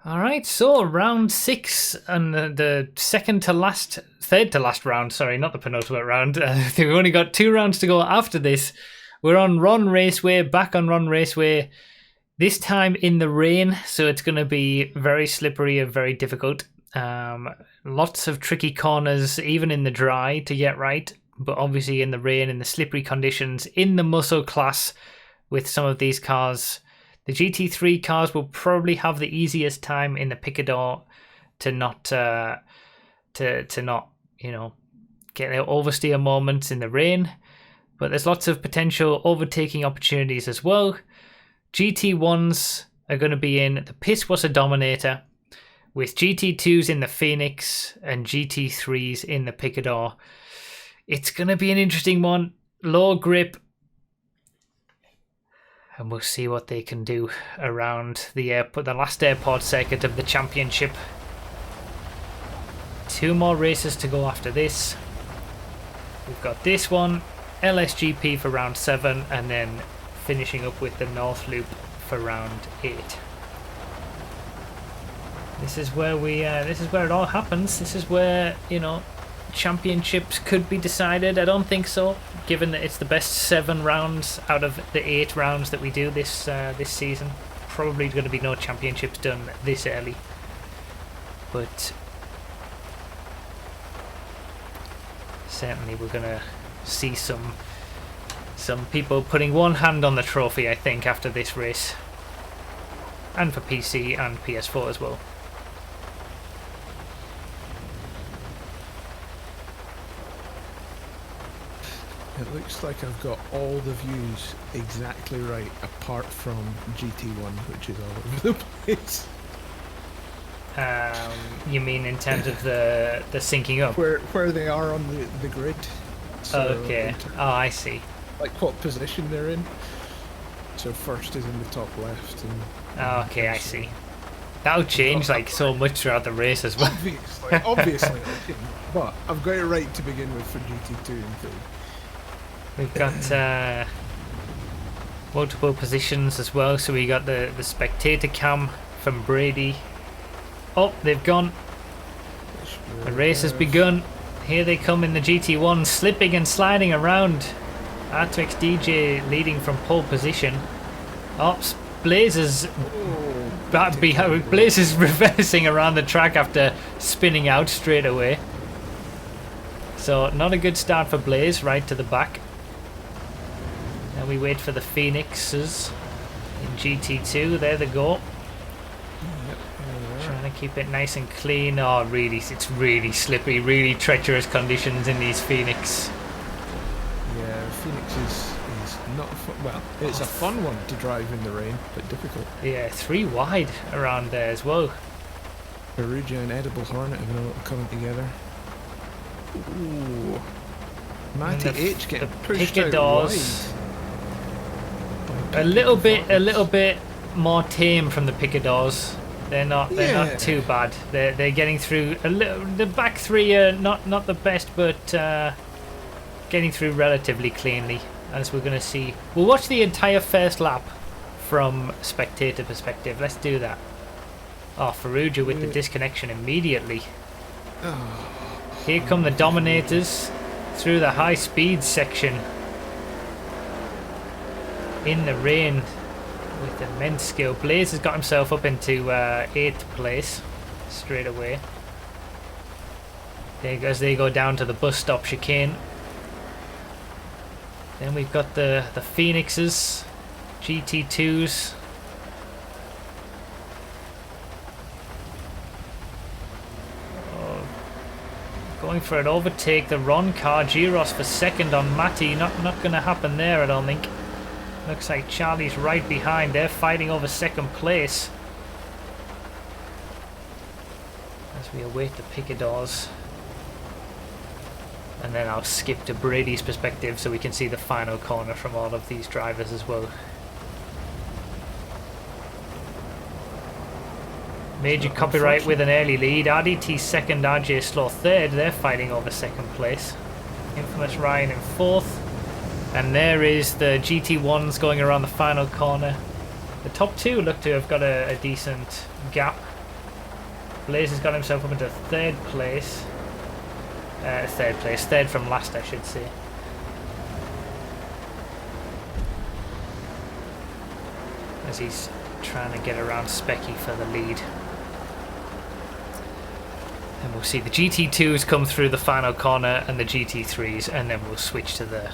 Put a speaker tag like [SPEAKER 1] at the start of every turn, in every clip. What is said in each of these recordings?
[SPEAKER 1] Alright, so round 6 and the third to last round, sorry, not the penultimate round. We've only got 2 rounds to go after this. We're on Ron Raceway, back on Ron Raceway, this time in the rain, so it's going to be very slippery and very difficult. Lots of tricky corners, even in the dry, to get right, but obviously in the rain, in the slippery conditions, in the muscle class with some of these cars. The GT3 cars will probably have the easiest time in the Picador to not, get oversteer moments in the rain. But there's lots of potential overtaking opportunities as well. GT1s are going to be in the Pisswasser Dominator, with GT2s in the Phoenix and GT3s in the Picador. It's going to be an interesting one. Low grip. And we'll see what they can do around the last airport circuit of the championship. 2 more races to go after this. We've got this one, LSGP for round 7, and then finishing up with the North Loop for round 8. This is where it all happens. This is where, championships could be decided. I don't think so, given that it's the best 7 rounds out of the 8 rounds that we do this season. Probably going to be no championships done this early, but certainly we're going to see some people putting one hand on the trophy, I think, after this race, and for PC and PS4 as well.
[SPEAKER 2] It looks like I've got all the views exactly right, apart from GT1, which is all over the place.
[SPEAKER 1] You mean in terms of the syncing up?
[SPEAKER 2] Where they are on the grid. So
[SPEAKER 1] okay. Oh, I see.
[SPEAKER 2] Like what position they're in. So first is in the top left. And
[SPEAKER 1] okay, I see. That'll change like so much throughout the race as well.
[SPEAKER 2] Obviously. But I've got it right to begin with for GT2 and 3.
[SPEAKER 1] We've got multiple positions as well, so we got the spectator cam from Brady. Oh, they've gone. The race has begun. Here they come in the GT1, slipping and sliding around. R2X DJ leading from pole position. Oh, Blaze is reversing around the track after spinning out straight away. So not a good start for Blaze, right to the back. Now we wait for the Phoenixes in GT2. There they go. Trying to keep it nice and clean. Oh, really, it's really slippery, really treacherous conditions in these Phoenix.
[SPEAKER 2] Yeah, Phoenix is not fun. Well, it's a fun one to drive in the rain, but difficult.
[SPEAKER 1] Yeah, 3 wide around there as well.
[SPEAKER 2] Perugia and Edible Hornet have been coming together. Ooh. Matty H getting pushed out wide.
[SPEAKER 1] A little bit more tame from the Picadors. They're not too bad. They're getting through a little. The back 3 are not the best, but getting through relatively cleanly, as we're going to see. We'll watch the entire first lap from spectator perspective. Let's do that. Oh, Faruja with the disconnection immediately. Here come the Dominators through the high speed section in the rain with immense skill. Blaze has got himself up into 8th place straight away. As they go down to the bus stop chicane. Then we've got the Phoenixes, GT2s. Going for an overtake, the Ron car. Giros for second on Matty. Not going to happen there, I don't think. Looks like Charlie's right behind. They're fighting over second place as we await the Picadors. And then I'll skip to Brady's perspective so we can see the final corner from all of these drivers as well. Major Copyright with an early lead. RDT second, RJ Slow third. They're fighting over second place. Infamous Ryan in 4th. And there is the GT1s going around the final corner. The top 2 look to have got a decent gap. Blaze has got himself up into third place. Third from last, I should say. As he's trying to get around Specky for the lead. And we'll see the GT2s come through the final corner and the GT3s, and then we'll switch to the...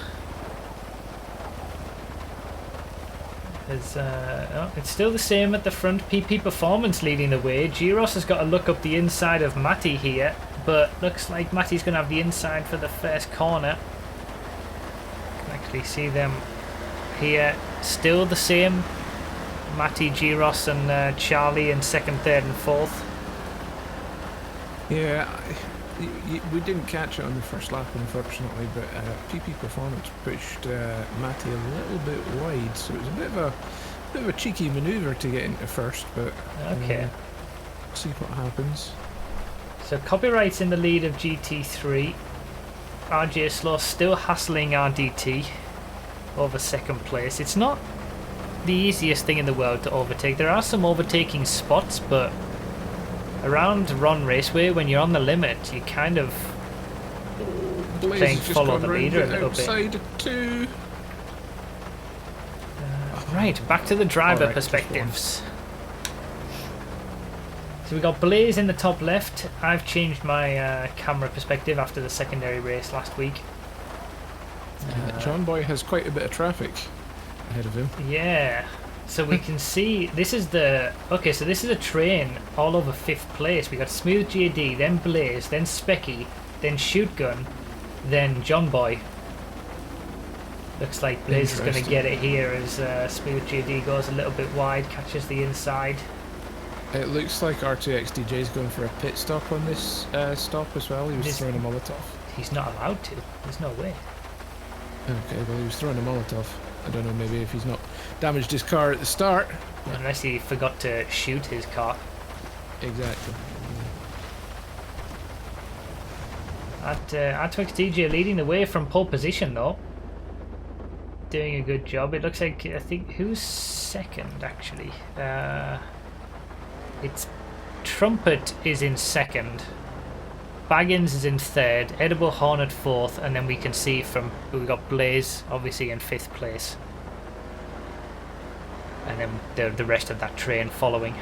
[SPEAKER 1] it's still the same at the front. PP Performance leading the way. Giros has got to look up the inside of Matty here, but looks like Matty's going to have the inside for the first corner. You can actually see them here. Still the same. Matty, Giros and Charlie in second, third and fourth.
[SPEAKER 2] Yeah, we didn't catch it on the first lap, unfortunately, but PP Performance pushed Matty a little bit wide, so it was a bit of a cheeky manoeuvre to get into first, but
[SPEAKER 1] okay.
[SPEAKER 2] See what happens.
[SPEAKER 1] So Copyright's in the lead of GT3. RJ Slow still hassling RDT over second place. It's not the easiest thing in the world to overtake. There are some overtaking spots, but around Ron Raceway, when you're on the limit, you kind of playing follow the leader a little bit. Right, back to the driver perspectives. So we got Blaze in the top left. I've changed my camera perspective after the secondary race last week.
[SPEAKER 2] John Boy has quite a bit of traffic ahead of him.
[SPEAKER 1] Yeah. So we can see, this is the... Okay, so this is a train all over 5th place. We got Smooth JD, then Blaze, then Specky, then Shootgun, then John Boy. Looks like Blaze is going to get it here as Smooth JD goes a little bit wide, catches the inside.
[SPEAKER 2] It looks like R2X DJ is going for a pit stop on this stop as well. He was throwing a Molotov.
[SPEAKER 1] He's not allowed to. There's no way.
[SPEAKER 2] Okay, well he was throwing a Molotov. I don't know, maybe if he's not damaged his car at the start.
[SPEAKER 1] Unless he forgot to shoot his car.
[SPEAKER 2] Exactly.
[SPEAKER 1] R2X DJ leading the way from pole position though. Doing a good job. It looks like, I think, who's second actually? It's Trumpet is in second. Baggins is in third, Edible Hornet fourth, and then we can see from we got Blaze obviously in 5th place, and then the rest of that train following.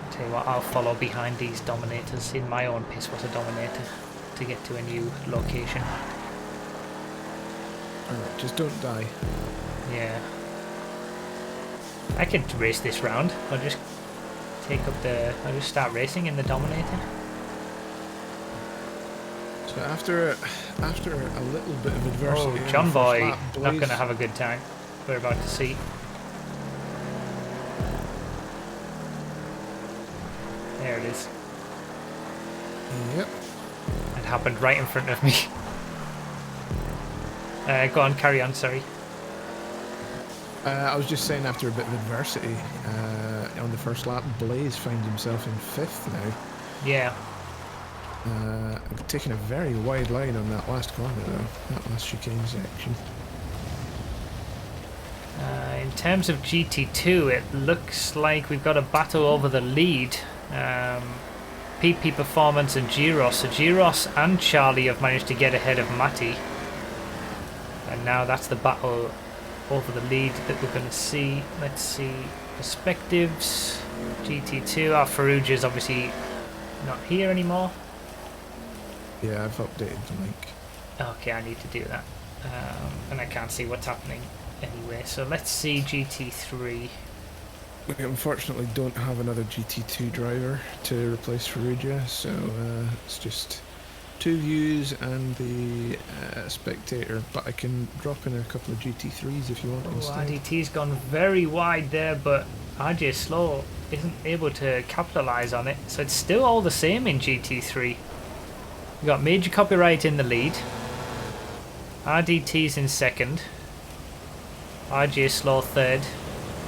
[SPEAKER 1] I'll tell you what, I'll follow behind these Dominators in my own Pisswater Dominator to get to a new location.
[SPEAKER 2] Alright, just don't die.
[SPEAKER 1] Yeah, I could race this round. I'll just I'll just start racing in the Dominator.
[SPEAKER 2] So after a little bit of adversity,
[SPEAKER 1] John Boy not going to have a good time. We're about to see. There it is.
[SPEAKER 2] Yep.
[SPEAKER 1] It happened right in front of me. Go on, carry on. Sorry.
[SPEAKER 2] I was just saying, after a bit of adversity on the first lap, Blaze finds himself in 5th now.
[SPEAKER 1] Yeah.
[SPEAKER 2] Taking a very wide line on that last corner though, that last chicane section.
[SPEAKER 1] In terms of GT2, it looks like we've got a battle over the lead. PP Performance and Giros. So Giros and Charlie have managed to get ahead of Matty. And now that's the battle over the lead that we're going to see. Let's see. Perspectives. GT2. Our Farouja is obviously not here anymore.
[SPEAKER 2] Yeah, I've updated the link.
[SPEAKER 1] Okay, I need to do that. And I can't see what's happening anyway. So let's see GT3.
[SPEAKER 2] We unfortunately don't have another GT2 driver to replace Farouja, so it's just 2 views and the spectator, but I can drop in a couple of GT3s if you want instead.
[SPEAKER 1] RDT's gone very wide there, but RJ Slow isn't able to capitalise on it, so it's still all the same in GT3. We've got Major Copyright in the lead, RDT's in second, RJ Slow third,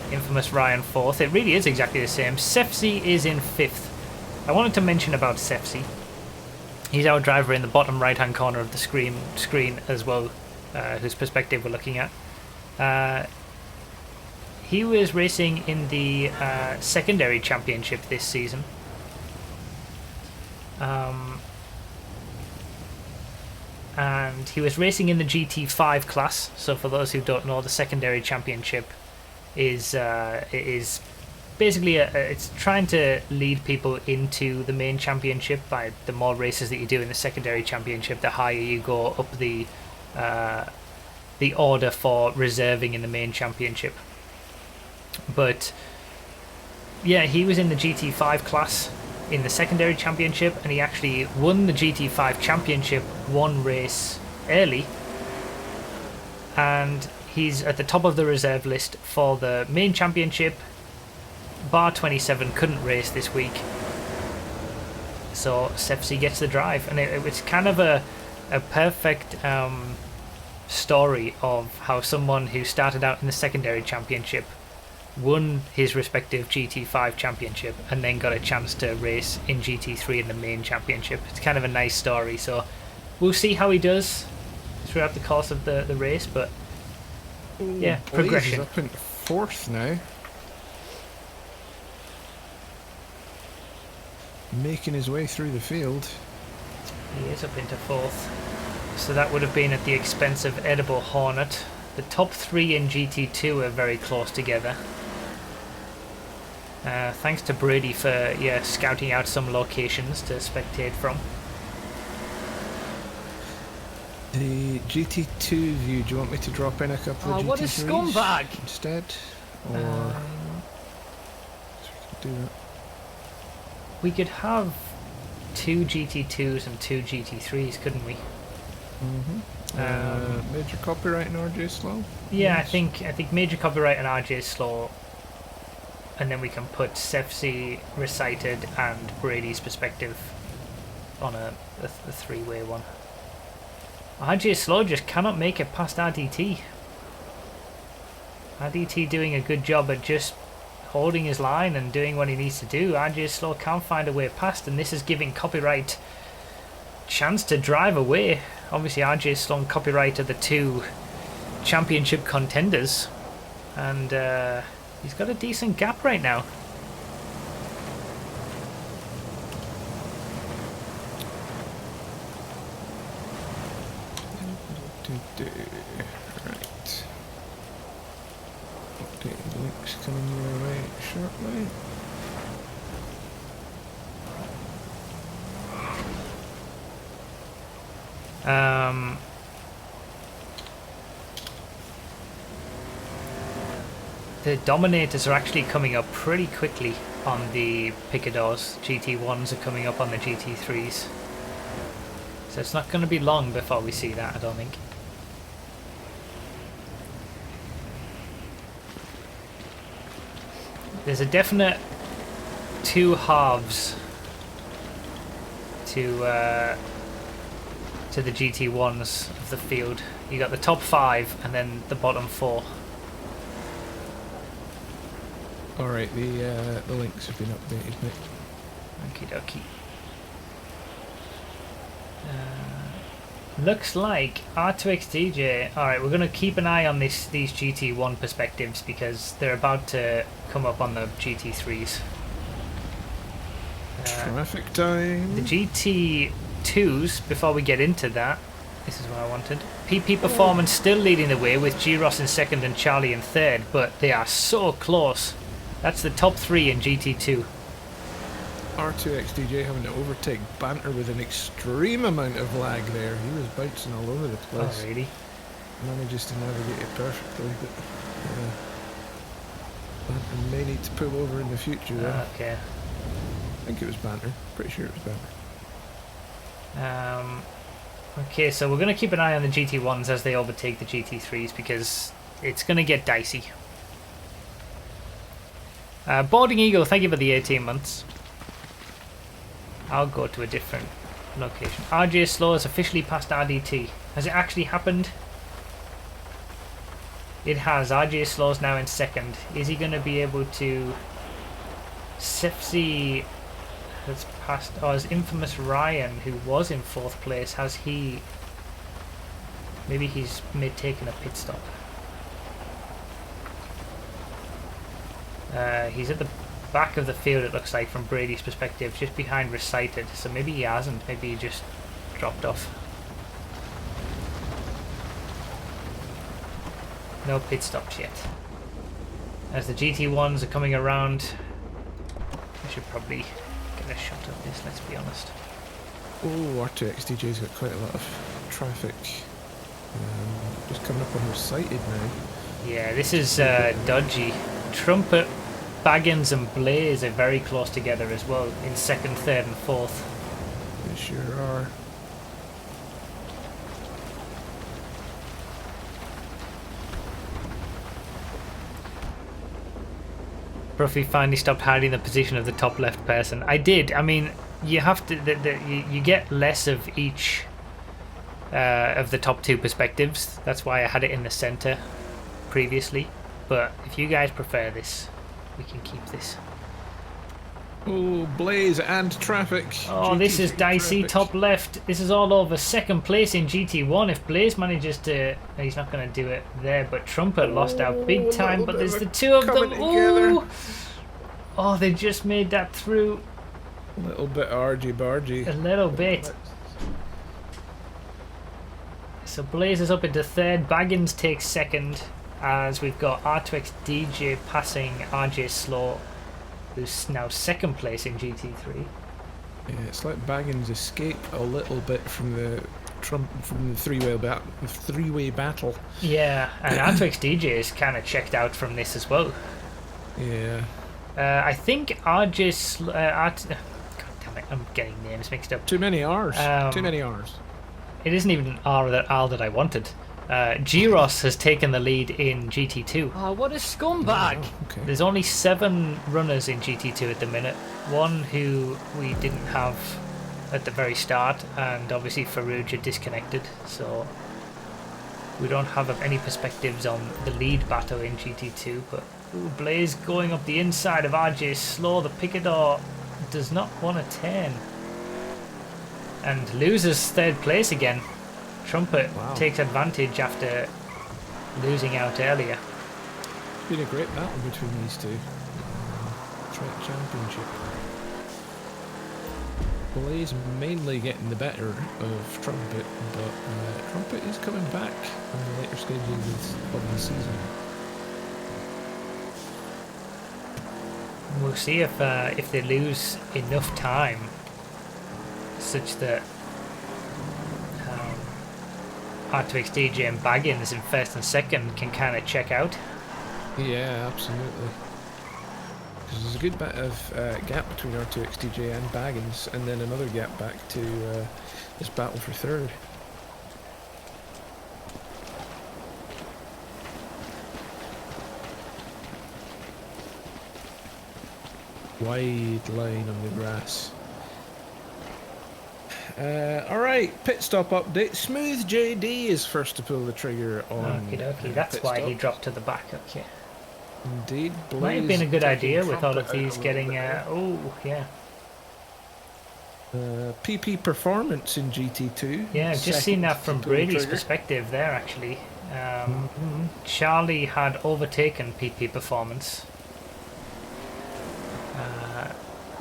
[SPEAKER 1] Infamous Ryan fourth. It really is exactly the same. Sefsi is in 5th. I wanted to mention about Sefsi. He's our driver in the bottom right hand corner of the screen as well, whose perspective we're looking at. He was racing in the secondary championship this season, And he was racing in the GT5 class. So for those who don't know, the secondary championship is basically it's trying to lead people into the main championship. By the more races that you do in the secondary championship, the higher you go up the order for reserving in the main championship. But yeah, he was in the GT5 class in the secondary championship, and he actually won the GT5 championship one race early, and he's at the top of the reserve list for the main championship. Bar 27 couldn't race this week, so Sefsi gets the drive, and it's kind of a perfect story of how someone who started out in the secondary championship won his respective GT5 championship and then got a chance to race in GT3 in the main championship. It's kind of a nice story, so we'll see how he does throughout the course of the race, but yeah, progression.
[SPEAKER 2] He's up in 4th now. Making his way through the field.
[SPEAKER 1] He is up into 4th. So that would have been at the expense of Edible Hornet. The top 3 in GT2 are very close together. Thanks to Brady for scouting out some locations to spectate from.
[SPEAKER 2] The GT2 view, do you want me to drop in a couple of GT3s?
[SPEAKER 1] What a scumbag!
[SPEAKER 2] Instead? Or... so we can do that.
[SPEAKER 1] We could have 2 GT2s and 2 GT3s, couldn't we?
[SPEAKER 2] Major copyright and RJ Slow?
[SPEAKER 1] Yeah,
[SPEAKER 2] Yes.
[SPEAKER 1] I think major copyright and RJ Slow, and then we can put Sefsi, Recited, and Brady's perspective on a 3-way one. RJ Slow just cannot make it past RDT. RDT doing a good job at just holding his line and doing what he needs to do. RJ Slow can't find a way past, and this is giving Copyright chance to drive away. Obviously RJ Slow and Copyright are the 2 championship contenders, and he's got a decent gap right now.
[SPEAKER 2] Right. Updated links coming your way shortly.
[SPEAKER 1] The Dominators are actually coming up pretty quickly on the Picadors. GT1s are coming up on the GT3s. So it's not going to be long before we see that, I don't think. There's a definite 2 halves to the GT1s of the field. You got the top 5 and then the bottom 4.
[SPEAKER 2] Alright, the links have been updated, mate.
[SPEAKER 1] Okie dokie. Looks like R2XDJ. Alright, we're going to keep an eye on these GT1 perspectives because they're about to come up on the GT3s.
[SPEAKER 2] Traffic time.
[SPEAKER 1] The GT2s, before we get into that, this is what I wanted. PP Performance still leading the way with G-Ross in 2nd and Charlie in 3rd, but they are so close. That's the top 3 in GT2.
[SPEAKER 2] R2XDJ having to overtake Banter with an extreme amount of lag there. He was bouncing all over the place.
[SPEAKER 1] Oh, really?
[SPEAKER 2] Manages to navigate it perfectly, but Banter may need to pull over in the future though.
[SPEAKER 1] Okay.
[SPEAKER 2] I think it was Banter. Pretty sure it was Banter.
[SPEAKER 1] Okay, so we're going to keep an eye on the GT1s as they overtake the GT3s because it's going to get dicey. Boarding Eagle, thank you for the 18 months. I'll go to a different location. RJ Slow has officially passed RDT. Has it actually happened? It has. RJ Slow's now in 2nd. Is he going to be able to... Sefsi has passed... Oh, his infamous Ryan, who was in 4th place, has he... Maybe he's taken a pit stop. He's at the back of the field, it looks like, from Brady's perspective, just behind Recited. So maybe he hasn't. Maybe he just dropped off. No pit stops yet. As the GT1s are coming around, I should probably get a shot of this, let's be honest.
[SPEAKER 2] Oh, R2XDJ's got quite a lot of traffic. Just coming up on Recited now.
[SPEAKER 1] Yeah, this is dodgy. Trumpet, Baggins and Blaze are very close together as well in 2nd, 3rd and 4th.
[SPEAKER 2] They sure are.
[SPEAKER 1] Bruffy finally stopped hiding the position of the top left person. I did. I mean, you have to. You get less of each of the top 2 perspectives. That's why I had it in the center previously. But if you guys prefer this, we can keep this.
[SPEAKER 2] Oh, Blaze and traffic.
[SPEAKER 1] Oh,
[SPEAKER 2] GT3
[SPEAKER 1] this is dicey.
[SPEAKER 2] traffic.
[SPEAKER 1] Top left. This is all over 2nd place in GT1. If Blaze manages to... No, he's not going to do it there, but Trumpet lost out big time. But there's the 2 of them. Ooh! Oh, they just made that through.
[SPEAKER 2] A little bit argy-bargy.
[SPEAKER 1] A little bit. So Blaze is up into 3rd. Baggins takes 2nd. As we've got R2X DJ passing RJ Slow, who's now 2nd place in GT3.
[SPEAKER 2] Yeah, it's like Baggins escaped a little bit from the three-way battle.
[SPEAKER 1] Yeah, and R2X DJ is kind of checked out from this as well.
[SPEAKER 2] Yeah.
[SPEAKER 1] I think RJ God damn it, I'm getting names mixed up.
[SPEAKER 2] Too many R's. Too many R's.
[SPEAKER 1] It isn't even an R that I wanted. Giros has taken the lead in GT2.
[SPEAKER 3] Oh, what a scumbag!
[SPEAKER 2] Oh, okay.
[SPEAKER 1] There's only 7 runners in GT2 at the minute. One who we didn't have at the very start, and obviously Farouj are disconnected, so we don't have any perspectives on the lead battle in GT2. But ooh, Blaze going up the inside of RJ Slow. The Picador does not want to turn and loses 3rd place again. Trumpet takes advantage after losing out earlier.
[SPEAKER 2] It's been a great battle between these two. Trek Championship. Blaze mainly getting the better of Trumpet, but Trumpet is coming back on the later stages of the season.
[SPEAKER 1] We'll see if they lose enough time such that R2X DJ and Baggins in 1st and 2nd can kind of check out.
[SPEAKER 2] Yeah, absolutely. Because there's a good bit of gap between R2X DJ and Baggins, and then another gap back to this battle for 3rd. Wide line on the grass. Alright, pit stop update. Smooth JD is first to pull the trigger on.
[SPEAKER 1] Okie dokie, that's
[SPEAKER 2] pit
[SPEAKER 1] why
[SPEAKER 2] stop.
[SPEAKER 1] he dropped to the back. Okay.
[SPEAKER 2] Indeed.
[SPEAKER 1] Might have been a good
[SPEAKER 2] taking
[SPEAKER 1] idea with all of
[SPEAKER 2] Trumpet out
[SPEAKER 1] these
[SPEAKER 2] a
[SPEAKER 1] getting.
[SPEAKER 2] little bit
[SPEAKER 1] Oh, yeah.
[SPEAKER 2] PP performance in GT2.
[SPEAKER 1] Yeah, I've just
[SPEAKER 2] Second
[SPEAKER 1] seen that
[SPEAKER 2] to
[SPEAKER 1] from
[SPEAKER 2] pull the
[SPEAKER 1] Brady's
[SPEAKER 2] trigger.
[SPEAKER 1] perspective there, actually. Charlie had overtaken PP performance.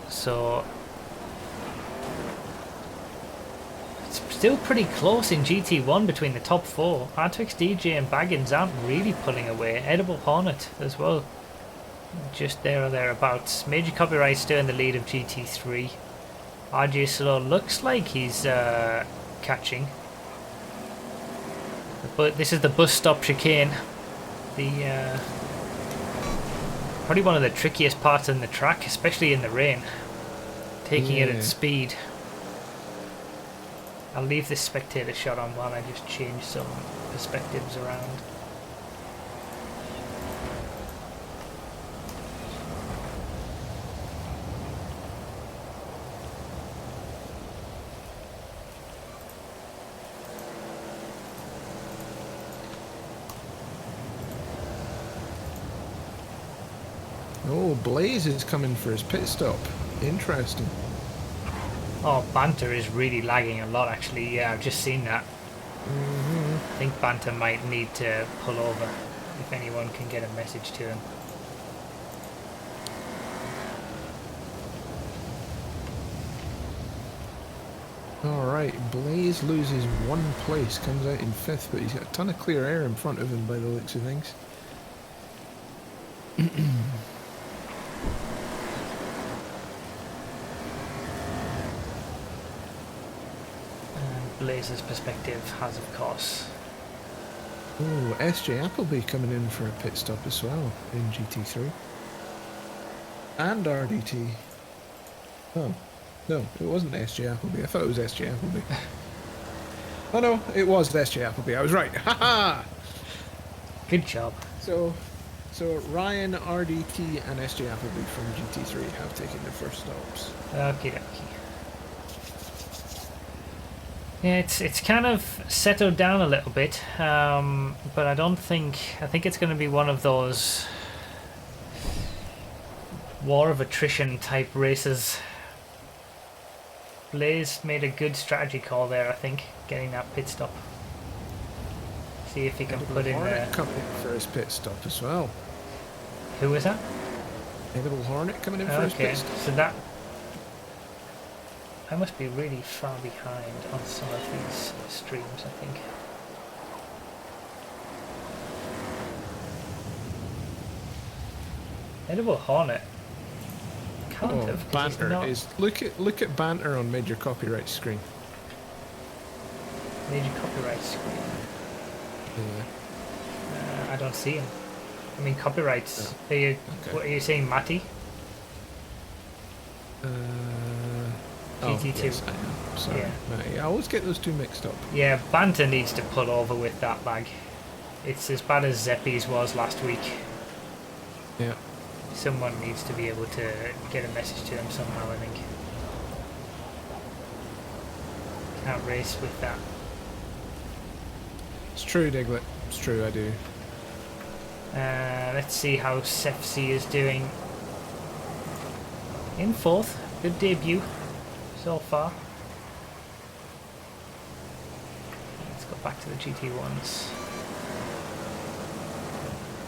[SPEAKER 1] So it's still pretty close in GT1 between the top 4. R2X DJ and Baggins aren't really pulling away. Edible Hornet as well, just there or thereabouts. Major Copyright still in the lead of GT3. RJ Slow looks like he's catching, but this is the bus stop chicane. The probably one of the trickiest parts in the track, especially in the rain. Taking it at speed. I'll leave this spectator shot on while I just change some perspectives around.
[SPEAKER 2] Oh, Blaze is coming for his pit stop. Interesting.
[SPEAKER 1] Oh, Banter is really lagging a lot, actually. Yeah, I've just seen that. I think Banter might need to pull over if anyone can get a message to him.
[SPEAKER 2] Alright, Blaze loses 1 place, comes out in 5th, but he's got a ton of clear air in front of him by the looks of things.
[SPEAKER 1] And Blaze's perspective has, of course.
[SPEAKER 2] Oh, SJ Appleby coming in for a pit stop as well in GT3. And RDT. Oh, no, it wasn't SJ Appleby. I thought it was SJ Appleby. Oh no, it was SJ Appleby. I was right. Haha!
[SPEAKER 1] Good job.
[SPEAKER 2] So Ryan, RDT, and SJ Appleby from GT3 have taken their first stops.
[SPEAKER 1] Okie dokie. Yeah, it's kind of settled down a little bit, but I think it's going to be one of those war of attrition type races. Blaze made a good strategy call there, I think, getting that pit stop. See if he can put in there.
[SPEAKER 2] Coming in for his pit stop as well.
[SPEAKER 1] Who was that?
[SPEAKER 2] Edible Hornet coming in for his pit stop.
[SPEAKER 1] So that I must be really far behind on some of these streams, I think. Edible Hornet can't have.
[SPEAKER 2] Banter is look at banter on Major Copyright screen.
[SPEAKER 1] Major Copyright screen.
[SPEAKER 2] Yeah.
[SPEAKER 1] I don't see him. I mean, copyrights.
[SPEAKER 2] No.
[SPEAKER 1] Are you?
[SPEAKER 2] Okay.
[SPEAKER 1] What are you saying, Matty? GT2.
[SPEAKER 2] Yes, I know. Sorry.
[SPEAKER 1] Yeah.
[SPEAKER 2] I always get those two mixed up.
[SPEAKER 1] Yeah, Banter needs to pull over with that lag. It's as bad as Zeppi's was last week.
[SPEAKER 2] Yeah.
[SPEAKER 1] Someone needs to be able to get a message to them somehow, I think. Can't race with that.
[SPEAKER 2] It's true, Diglett. It's true, I do.
[SPEAKER 1] Let's see how Sefsi is doing. In 4th. Good debut so far. Let's go back to the GT1s.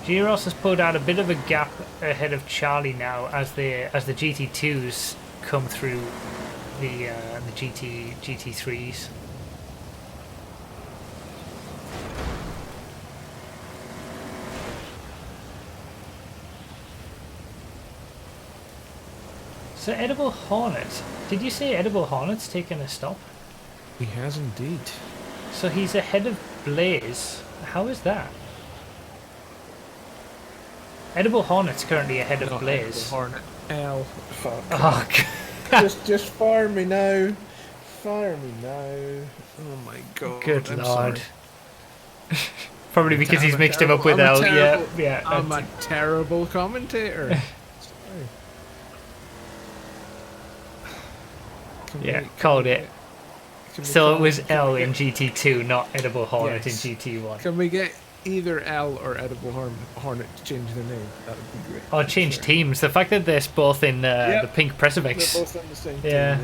[SPEAKER 1] Giros has pulled out a bit of a gap ahead of Charlie now as the GT2s come through the GT3s. So Edible Hornet, did you say Edible Hornet's taken a stop?
[SPEAKER 2] He has indeed.
[SPEAKER 1] So he's ahead of Blaze. How is that? Edible Hornet's currently ahead of Blaze.
[SPEAKER 2] Edible Hornet. L. Fuck.
[SPEAKER 1] Oh, God.
[SPEAKER 2] just fire me now. Fire me now. Oh my god.
[SPEAKER 1] Good
[SPEAKER 2] I'm
[SPEAKER 1] lord.
[SPEAKER 2] Sorry.
[SPEAKER 1] Probably because he's mixed him up with L. Yeah.
[SPEAKER 2] I'm a terrible commentator. Sorry.
[SPEAKER 1] Yeah, called it. So it was L in GT2, not Edible Hornet in GT1.
[SPEAKER 2] Can we get either L or Edible Hornet to change their name? That would be great.
[SPEAKER 1] Or change teams. The fact that they're both in the pink Presivix.
[SPEAKER 2] They're both on the same team. Yeah.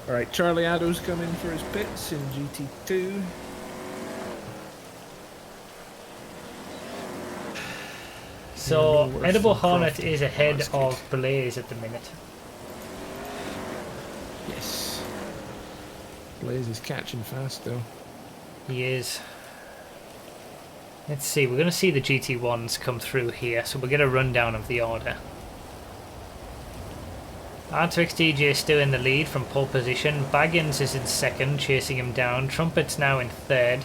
[SPEAKER 2] Alright, Charlie Addo's come in for his pits in GT2.
[SPEAKER 1] So Edible Hornet is ahead of Blaze at the minute.
[SPEAKER 2] Yes. Blaze is catching fast though.
[SPEAKER 1] He is. Let's see, we're going to see the GT1s come through here, so we'll get a rundown of the order. R2X DJ is still in the lead from pole position. Baggins is in 2nd, chasing him down. Trumpet's now in 3rd.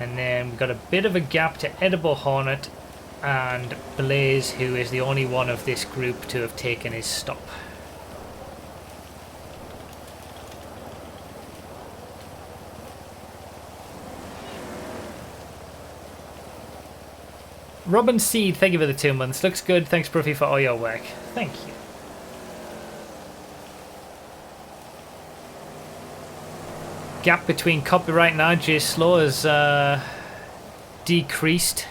[SPEAKER 1] And then we've got a bit of a gap to Edible Hornet and Blaze, who is the only one of this group to have taken his stop. Robin Seed, thank you for the 2 months. Looks good. Thanks, Bruffy, for all your work. Thank you. Gap between copyright and RJ Slow has decreased.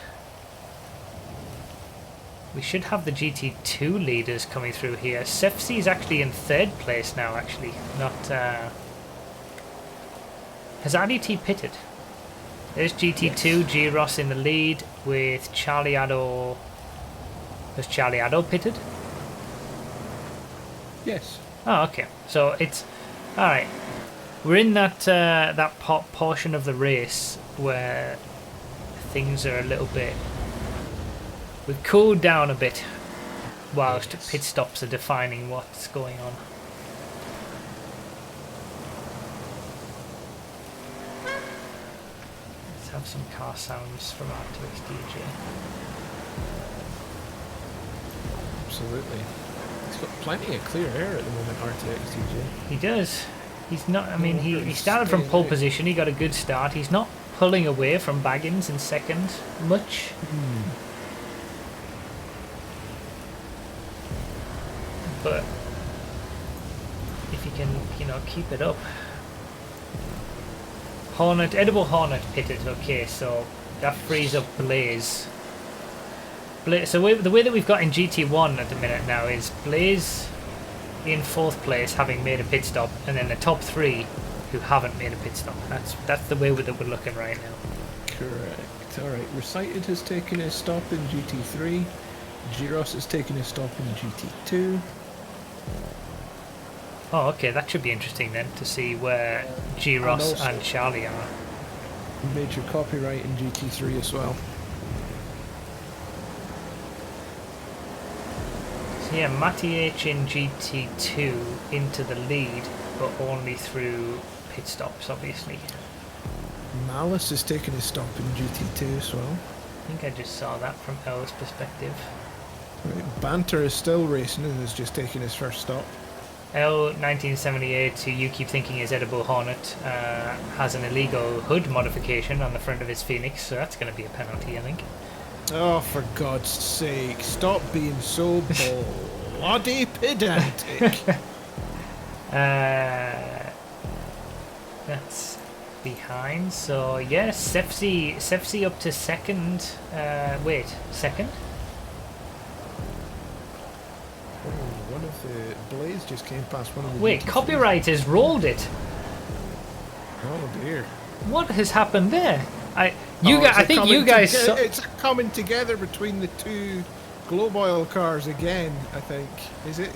[SPEAKER 1] We should have the GT2 leaders coming through here. Sefsi is actually in 3rd place now, actually. Not. Has RDT pitted? There's GT2, yes. G-Ross in the lead with Charlie Addo. Has Charlie Addo pitted?
[SPEAKER 2] Yes.
[SPEAKER 1] Oh, okay. So it's all right. We're in that that portion of the race where things are a little bit. We've cooled down a bit, whilst pit stops are defining what's going on. Let's have some car sounds from R2X DJ.
[SPEAKER 2] Absolutely. He's got plenty of clear air at the moment, RTX DJ.
[SPEAKER 1] He does. He's not. I mean, he started from pole position. He got a good start. He's not pulling away from Baggins in second much. But if he can, keep it up. Edible Hornet pitted. Okay, so that frees up Blaze. So the way that we've got in GT1 at the minute now is Blaze in 4th place, having made a pit stop, and then the top 3 who haven't made a pit stop. That's the way that we're looking right now.
[SPEAKER 2] Correct. All right. Recited has taken his stop in GT3. Giros has taken his stop in GT2.
[SPEAKER 1] Oh, okay. That should be interesting then to see where Giros and Charlie are.
[SPEAKER 2] Major copyright in GT3 as well.
[SPEAKER 1] So yeah, Matty H in GT2 into the lead, but only through pit stops, obviously.
[SPEAKER 2] Malice has taken his stop in GT2 as well.
[SPEAKER 1] I think I just saw that from L's perspective.
[SPEAKER 2] Right. Banter is still racing and has just taken his first stop.
[SPEAKER 1] L1978, who you keep thinking is Edible Hornet, has an illegal hood modification on the front of his Phoenix, so that's going to be a penalty, I think.
[SPEAKER 2] Oh, for God's sake, stop being so bloody pedantic.
[SPEAKER 1] That's behind, so yes, Sefsi up to second. Second?
[SPEAKER 2] Oh, one of the Blaze just came past one of the...
[SPEAKER 1] Wait, Copyright has rolled it.
[SPEAKER 2] Oh dear.
[SPEAKER 1] What has happened there? I think you guys...
[SPEAKER 2] It's coming together between the two Globe Oil cars again, I think. Is it?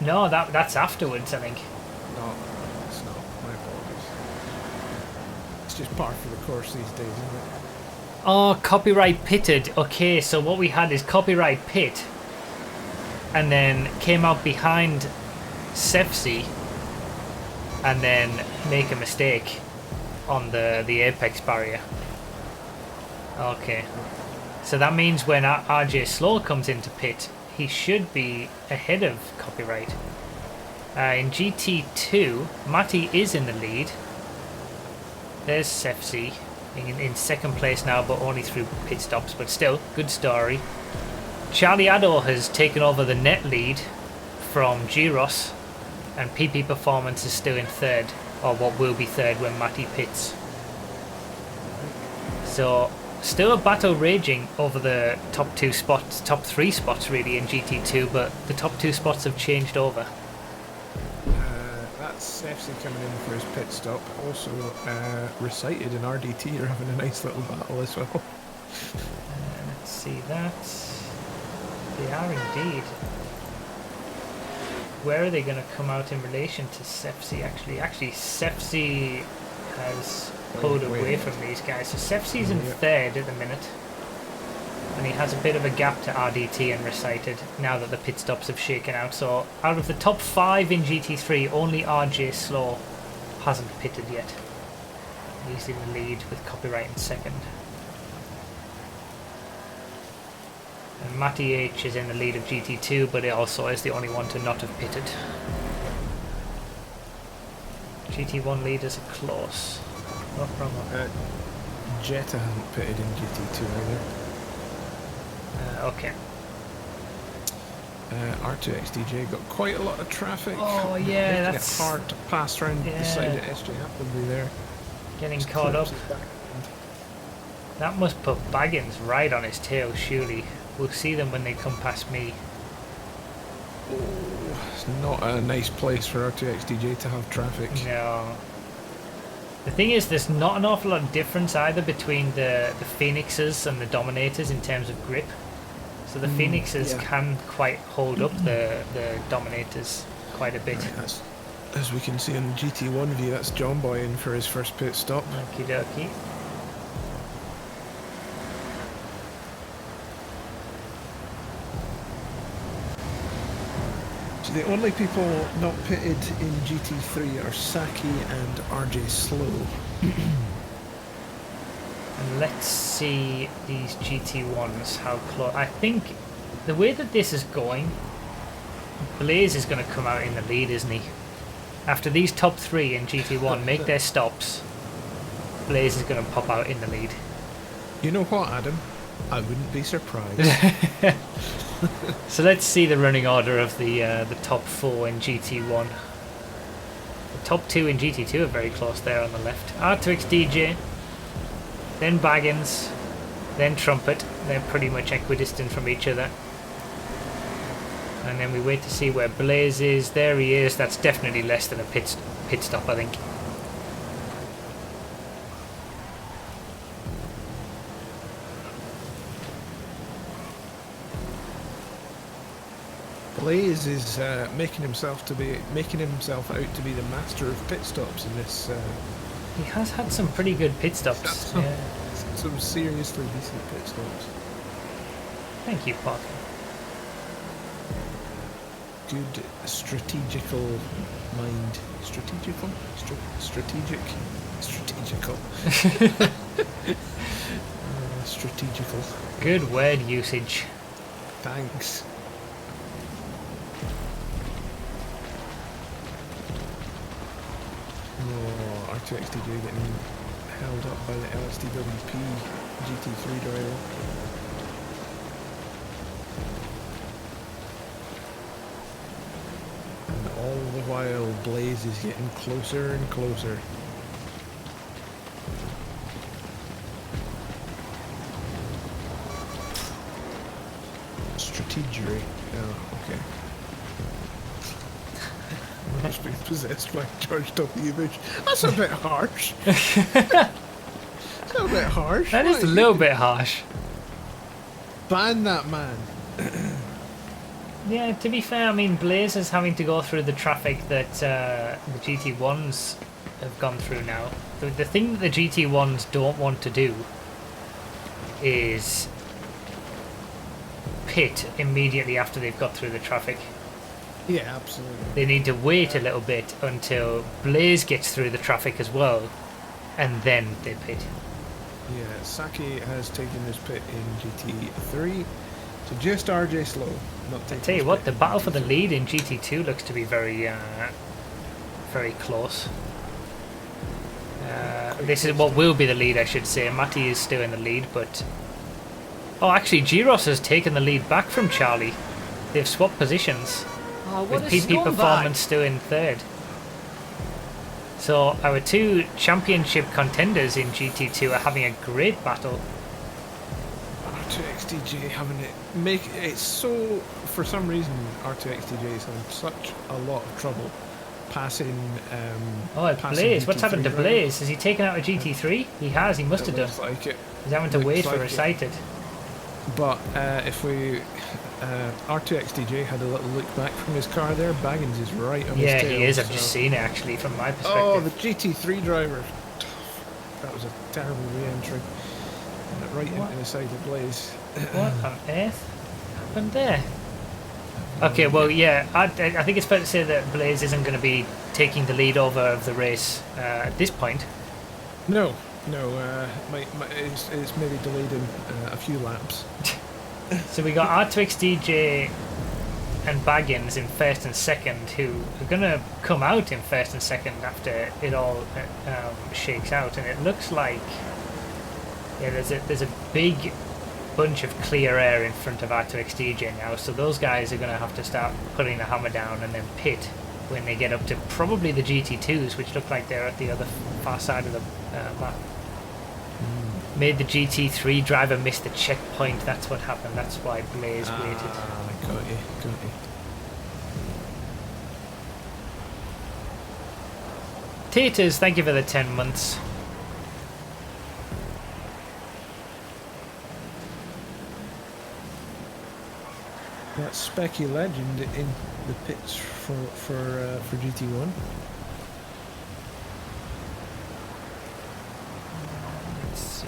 [SPEAKER 1] No, that's afterwards, I think.
[SPEAKER 2] No, it's not. My apologies. It's just par for the course these days, isn't it?
[SPEAKER 1] Oh, Copyright pitted. Okay, so what we had is Copyright pit, and then came out behind Sefsi, and then make a mistake on the apex barrier. Okay, so that means when RJ Slow comes into pit, he should be ahead of Copyright. In GT2, Matty is in the lead. There's Sefsi in second place now, but only through pit stops, but still, good story. Charlie Addo has taken over the net lead from Giros, and PP Performance is still in third, or what will be third when Matty pits. So still a battle raging over the top 3 spots really in GT2, but the top 2 spots have changed over.
[SPEAKER 2] That's FC coming in for his pit stop. Also, Recited and RDT are having a nice little battle as well.
[SPEAKER 1] Let's see that. They are indeed. Where are they going to come out in relation to Sefsi actually? Actually, Sefsi has pulled away from these guys. So Sefsi's in third at the minute. And he has a bit of a gap to RDT and Recited now that the pit stops have shaken out. So out of the top 5 in GT3, only RJ Slow hasn't pitted yet. He's in the lead with Copyright in second. And Matty H is in the lead of GT2, but it also is the only one to not have pitted. GT1 leaders are close. No problem.
[SPEAKER 2] Jetta hasn't pitted in GT2 either.
[SPEAKER 1] Okay.
[SPEAKER 2] R2XDJ got quite a lot of traffic.
[SPEAKER 1] Oh yeah, that's
[SPEAKER 2] hard to pass around the side of SJ Appleby there.
[SPEAKER 1] Getting caught up. That must put Baggins right on his tail, surely. We'll see them when they come past me.
[SPEAKER 2] Oh, it's not a nice place for R2XDJ to have traffic.
[SPEAKER 1] No. The thing is, there's not an awful lot of difference either between the Phoenixes and the Dominators in terms of grip. So So the Phoenixes
[SPEAKER 2] yeah.
[SPEAKER 1] can quite hold up the Dominators quite a bit.
[SPEAKER 2] Right, that's, as we can see on the GT1 view, that's John Boy in for his first pit stop.
[SPEAKER 1] Okie dokie.
[SPEAKER 2] So the only people not pitted in GT3 are Saki and RJ Slow.
[SPEAKER 1] And let's see these GT1s, how close. I think the way that this is going, Blaze is going to come out in the lead, isn't he? After these top three in GT1 make their stops, Blaze is going to pop out in the lead.
[SPEAKER 2] You know what, Adam? I wouldn't be surprised.
[SPEAKER 1] So let's see the running order of the top four in GT1. The top two in GT2 are very close there on the left. R2XDJ, then Baggins, then Trumpet. They're pretty much equidistant from each other. And then we wait to see where Blaze is. There he is. That's definitely less than a pit stop, I think.
[SPEAKER 2] Blaze is making himself out to be the master of pit stops in this.
[SPEAKER 1] He has had some pretty good pit stops.
[SPEAKER 2] Some seriously decent pit stops.
[SPEAKER 1] Thank you, Parker.
[SPEAKER 2] Good strategical mind. Strategical? Strategical. Strategical.
[SPEAKER 1] Good word usage.
[SPEAKER 2] Thanks. Oh, R2XDJ getting held up by the LSDWP GT3 driver. And all the while, Blaze is getting closer and closer. Strategery. Oh, okay. Must be possessed by George W. Bush. That's a bit harsh. That's a bit harsh.
[SPEAKER 1] That is a little bit harsh.
[SPEAKER 2] Ban that man.
[SPEAKER 1] Yeah, to be fair, I mean, Blaze is having to go through the traffic that the GT1s have gone through now. The thing that the GT1s don't want to do is pit immediately after they've got through the traffic.
[SPEAKER 2] Yeah, absolutely.
[SPEAKER 1] They need to wait a little bit until Blaze gets through the traffic as well, and then they pit.
[SPEAKER 2] Yeah, Saki has taken his pit in GT3, so just RJ Slow. Not
[SPEAKER 1] I
[SPEAKER 2] taking
[SPEAKER 1] tell you
[SPEAKER 2] his
[SPEAKER 1] what,
[SPEAKER 2] pit
[SPEAKER 1] the
[SPEAKER 2] in
[SPEAKER 1] battle for the
[SPEAKER 2] GT3.
[SPEAKER 1] lead in GT2 looks to be very, very close. This is what will be the lead, I should say. Matty is still in the lead, but... Oh, actually, Giros has taken the lead back from Charlie. They've swapped positions.
[SPEAKER 3] Oh, what
[SPEAKER 1] With
[SPEAKER 3] a
[SPEAKER 1] PP
[SPEAKER 3] scumbag.
[SPEAKER 1] Performance still in third. So our two championship contenders in GT2 are having a great battle.
[SPEAKER 2] R2XDJ having it it's so, for some reason R2XDJ is having such a lot of trouble passing passing
[SPEAKER 1] Blaze, what's
[SPEAKER 2] GT3
[SPEAKER 1] happened to
[SPEAKER 2] drivers.
[SPEAKER 1] Blaze? Has he taken out a GT3? He has, he must have
[SPEAKER 2] It
[SPEAKER 1] done.
[SPEAKER 2] looks like it.
[SPEAKER 1] He's having to
[SPEAKER 2] looks
[SPEAKER 1] wait for
[SPEAKER 2] like it.
[SPEAKER 1] Recited.
[SPEAKER 2] But if we R2XDJ had a little look back from his car there, Baggins is right on
[SPEAKER 1] Yeah,
[SPEAKER 2] his tail.
[SPEAKER 1] he is, I've
[SPEAKER 2] so-
[SPEAKER 1] just seen it actually from my perspective.
[SPEAKER 2] Oh, the GT3 driver. That was a terrible re-entry. Right
[SPEAKER 1] What?
[SPEAKER 2] into the side of Blaze.
[SPEAKER 1] What on earth happened there? Okay, well, yeah, I think it's fair to say that Blaze isn't going to be taking the lead over of the race at this point.
[SPEAKER 2] No, it's maybe delayed in a few laps.
[SPEAKER 1] So we got R2XDJ and Baggins in first and second, who are going to come out in first and second after it all shakes out. And it looks like there's a big bunch of clear air in front of R2XDJ now, so those guys are going to have to start putting the hammer down and then pit when they get up to probably the GT2s, which look like they're at the other far side of the map. Made the GT3 driver miss the checkpoint. That's what happened. That's why Blaze waited.
[SPEAKER 2] Got you.
[SPEAKER 1] Taters, thank you for the 10 months.
[SPEAKER 2] that Specky legend in the pits for GT1.
[SPEAKER 1] Let's see.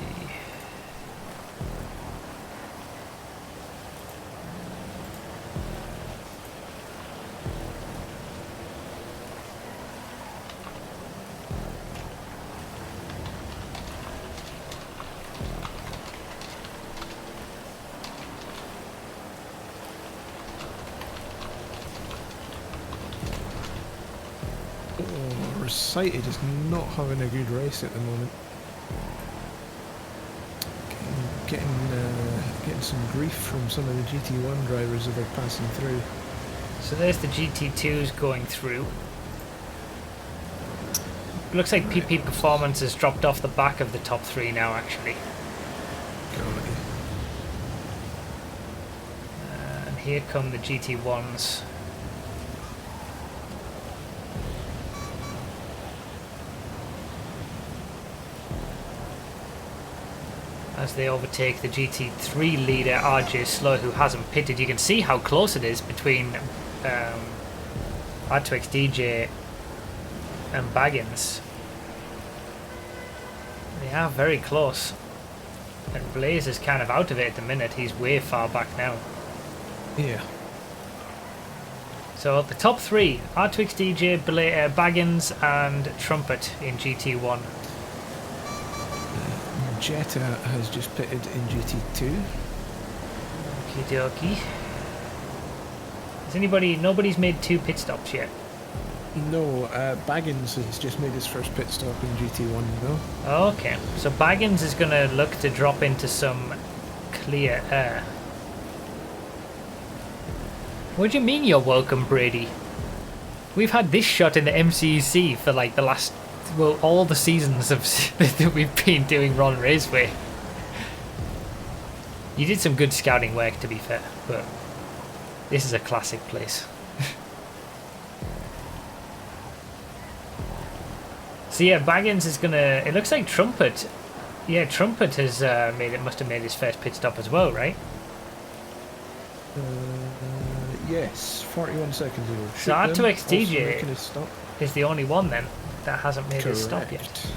[SPEAKER 2] Recited is not having a good race at the moment. Getting some grief from some of the GT1 drivers that are passing through.
[SPEAKER 1] So there's the GT2s going through. Looks like PP Performance has dropped off the back of the top three now, actually. And here come the GT1s. As they overtake the GT3 leader RJ Slow, who hasn't pitted. You can see how close it is between R2XDJ and Baggins. They are very close. And Blaze is kind of out of it at the minute. He's way far back now.
[SPEAKER 2] Yeah.
[SPEAKER 1] So the top three, R2XDJ, Baggins and Trumpet in GT1.
[SPEAKER 2] Jetta has just pitted in GT2.
[SPEAKER 1] Okie dokie. Has nobody's made 2 pit stops yet?
[SPEAKER 2] No, Baggins has just made his first pit stop in GT1 though.
[SPEAKER 1] Okay, so Baggins is going to look to drop into some clear air. What do you mean you're welcome, Brady? We've had this shot in the MCEC for like the last, well, all the seasons of that we've been doing Ron Raceway. You did some good scouting work, to be fair, but this is a classic place. So yeah, Baggins is gonna. It looks like Trumpet. Yeah, Trumpet has must have made his first pit stop as well, right?
[SPEAKER 2] Yes, 41 seconds ago.
[SPEAKER 1] So R2XDJ is the only one then that hasn't made his stop yet.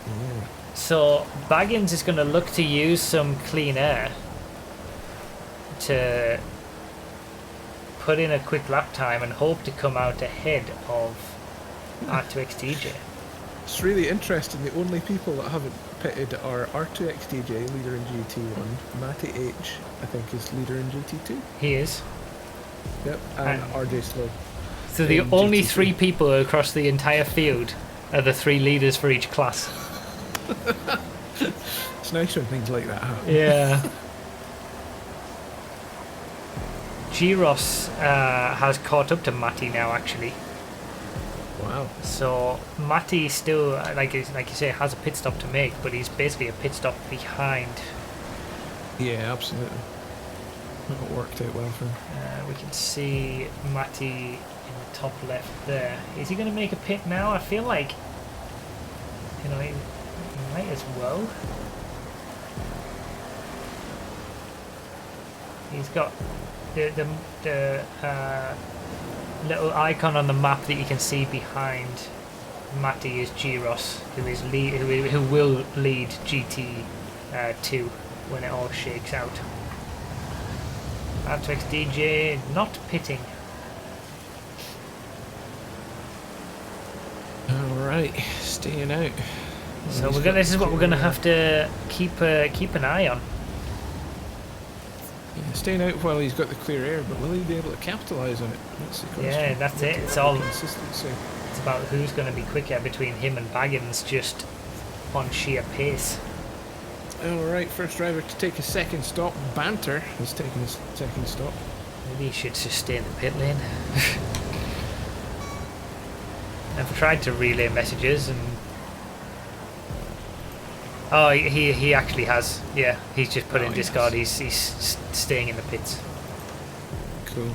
[SPEAKER 2] Yeah.
[SPEAKER 1] So Baggins is going to look to use some clean air to put in a quick lap time and hope to come out ahead of R2XDJ.
[SPEAKER 2] It's really interesting. The only people that haven't pitted are R2XDJ, leader in GT1. Matty H, I think, is leader in GT2.
[SPEAKER 1] He is.
[SPEAKER 2] Yep, and RJ Slow.
[SPEAKER 1] So the only GT2. 3 people across the entire field are the 3 leaders for each class.
[SPEAKER 2] It's nice when things like that happen.
[SPEAKER 1] Yeah. Giros has caught up to Matty now, actually.
[SPEAKER 2] Wow.
[SPEAKER 1] So Matty still, like you say, has a pit stop to make, but he's basically a pit stop behind.
[SPEAKER 2] Yeah, absolutely. It worked out well for him.
[SPEAKER 1] We can see Matty in the top left there. Is he going to make a pit now? I feel like, he might as well. He's got the little icon on the map that you can see behind Matty is Giros, who will lead GT2 when it all shakes out. R2XDJ not pitting.
[SPEAKER 2] Alright, staying out.
[SPEAKER 1] So this is what we're gonna have to keep an eye on.
[SPEAKER 2] Yeah, staying out while he's got the clear air, but will he be able to capitalise on it? That's the question.
[SPEAKER 1] Yeah, that's it. It's all
[SPEAKER 2] consistency.
[SPEAKER 1] It's about who's going to be quicker between him and Baggins, just on sheer pace.
[SPEAKER 2] Alright, first driver to take a second stop. Banter has taken his second stop.
[SPEAKER 1] Maybe he should just stay in the pit lane. I've tried to relay messages and... Oh, he actually has. Yeah, he's just put in discard. He's staying in the pits.
[SPEAKER 2] Cool.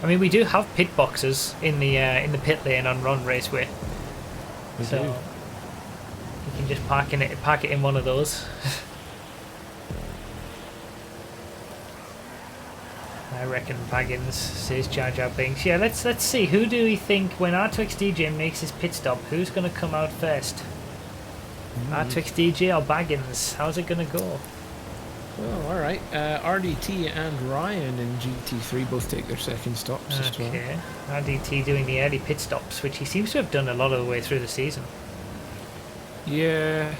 [SPEAKER 1] I mean, we do have pit boxes in the pit lane on Ron Raceway,
[SPEAKER 2] We
[SPEAKER 1] so
[SPEAKER 2] do.
[SPEAKER 1] you can just park it in one of those. I reckon Baggins says Jar Jar Binks. Yeah, let's see. Who do we think when R2X makes his pit stop? Who's going to come out first? R2X or Baggins? How's it going to go?
[SPEAKER 2] Well, all right. RDT and Ryan in GT3 both take their second stops as well.
[SPEAKER 1] Okay, RDT doing the early pit stops, which he seems to have done a lot of the way through the season.
[SPEAKER 2] Yeah.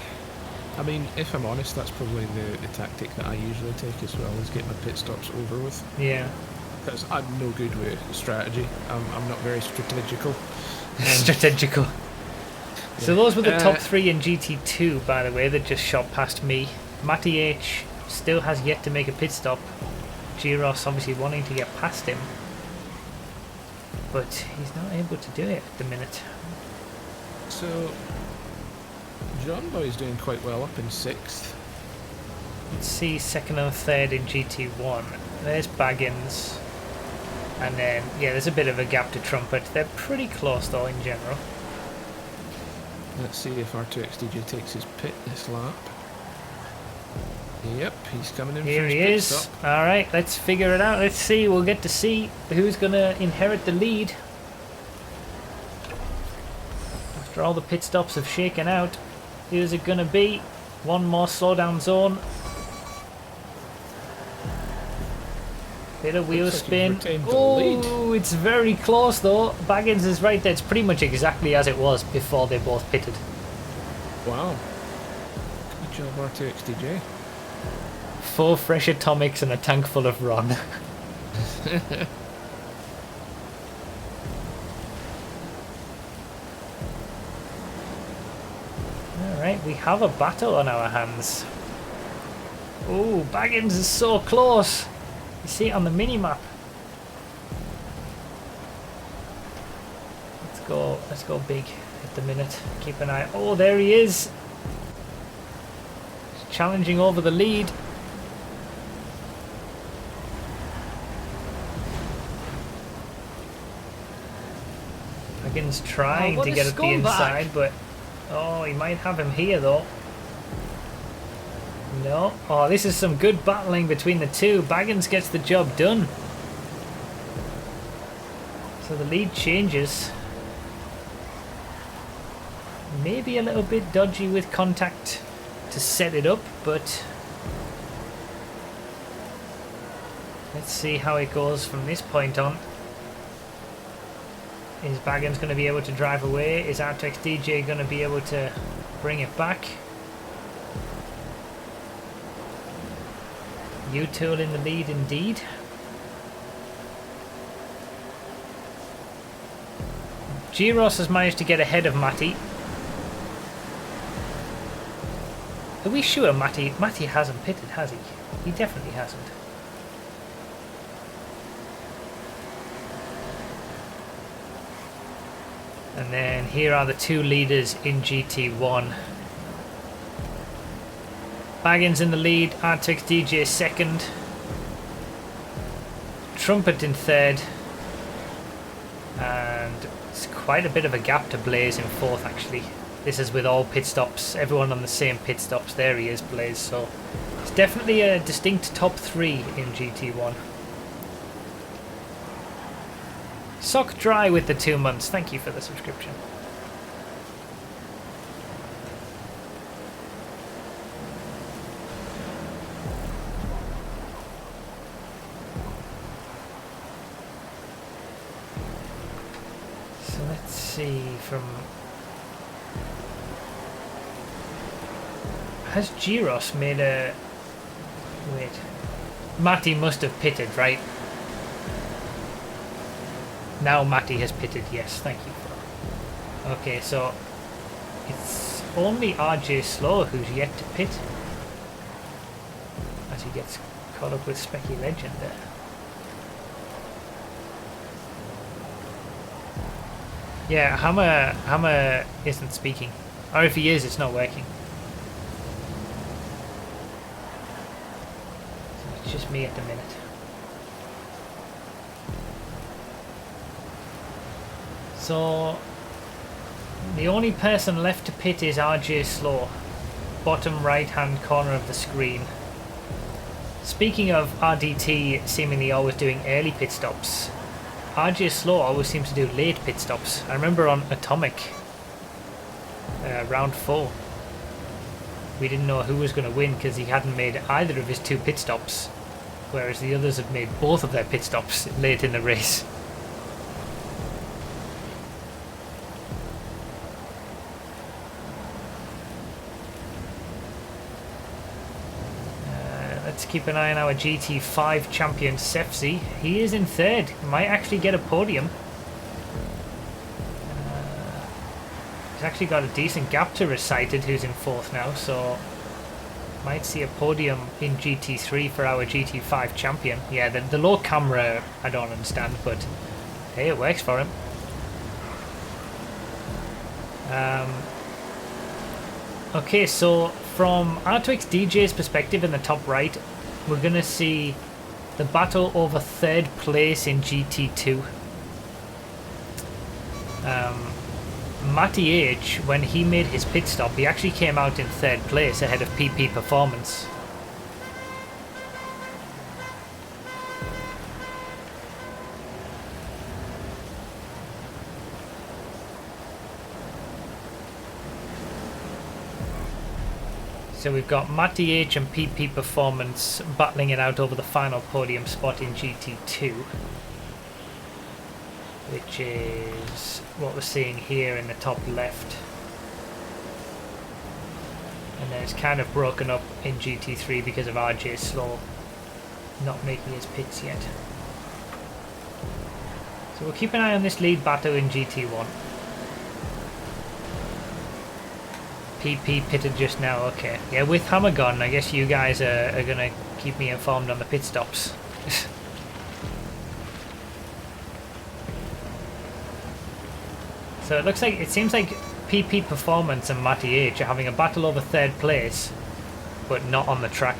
[SPEAKER 2] I mean, if I'm honest, that's probably the tactic that I usually take as well, is get my pit stops over with.
[SPEAKER 1] Yeah.
[SPEAKER 2] Because I'm no good with strategy. I'm not very strategical.
[SPEAKER 1] Strategical. So those were the
[SPEAKER 2] Uh,
[SPEAKER 1] top three in GT2, by the way, that just shot past me. Matty H still has yet to make a pit stop. Giros obviously wanting to get past him, but he's not able to do it at the minute.
[SPEAKER 2] So, John Boy's doing quite well up in 6th.
[SPEAKER 1] Let's see second and third in GT1. There's Baggins. And then, yeah, there's a bit of a gap to Trumpet. They're pretty close though in general.
[SPEAKER 2] Let's see if R2XDJ takes his pit this lap. Yep, he's coming in
[SPEAKER 1] Here
[SPEAKER 2] for his
[SPEAKER 1] he
[SPEAKER 2] pit
[SPEAKER 1] is.
[SPEAKER 2] stop.
[SPEAKER 1] Alright, let's figure it out. Let's see. We'll get to see who's going to inherit the lead. After all the pit stops have shaken out, who's it going to be? One more slowdown zone. Bit of wheel
[SPEAKER 2] Looks like
[SPEAKER 1] spin.
[SPEAKER 2] he's retained the lead.
[SPEAKER 1] Oh, it's very close though. Baggins is right there. It's pretty much exactly as it was before they both pitted.
[SPEAKER 2] Wow. Good job, R2XDJ.
[SPEAKER 1] 4 fresh atomics and a tank full of Ron. Alright, we have a battle on our hands. Oh, Baggins is so close. You see it on the mini-map. Let's go big at the minute. Keep an eye. Oh, there he is. He's challenging over the lead. Baggins trying to get at the inside, but oh, he might have him here though. No. Oh, this is some good battling between the two. Baggins gets the job done. So the lead changes. Maybe a little bit dodgy with contact to set it up, but let's see how it goes from this point on. Is Baggins going to be able to drive away? Is R2XDJ going to be able to bring it back? U-Tool in the lead indeed. Giros has managed to get ahead of Matty. Are we sure Matty hasn't pitted, has he? He definitely hasn't. And then here are the two leaders in GT1. Baggins in the lead, R2XDJ second, Trumpet in third, and it's quite a bit of a gap to Blaze in fourth actually. This is with all pit stops, everyone on the same pit stops. There he is, Blaze, so it's definitely a distinct top three in GT1. Sock Dry with the 2 months, thank you for the subscription. So let's see from... Has Giros made a... Wait. Matty must have pitted, right? Now Matty has pitted, yes, thank you. Okay, so it's only RJ Slow who's yet to pit. As he gets caught up with Specky Legend there. Yeah, Hammer isn't speaking. Or if he is, it's not working. So it's just me at the minute. So the only person left to pit is RJ Slow, bottom right hand corner of the screen. Speaking of RDT seemingly always doing early pit stops, RJ Slow always seems to do late pit stops. I remember on Atomic, round 4, we didn't know who was going to win because he hadn't made either of his 2 pit stops, whereas the others had made both of their pit stops late in the race. Let's keep an eye on our GT5 champion Sefzi. He is in 3rd. He might actually get a podium. He's actually got a decent gap to Recited, who's in 4th now, so might see a podium in GT3 for our GT5 champion. Yeah, the low camera I don't understand, but hey, it works for him. Okay, so from R2X DJ's perspective in the top right, we're going to see the battle over 3rd place in GT2. Matty H, when he made his pit stop, he actually came out in 3rd place ahead of PP Performance. So we've got Matty H and PP Performance battling it out over the final podium spot in GT2, which is what we're seeing here in the top left. And then it's kind of broken up in GT3 because of RJ Slow not making his pits yet. So we'll keep an eye on this lead battle in GT1. PP pitted just now, okay. Yeah, with Hammergon, I guess you guys are going to keep me informed on the pit stops. So it seems like PP Performance and Matty H are having a battle over 3rd place, but not on the track.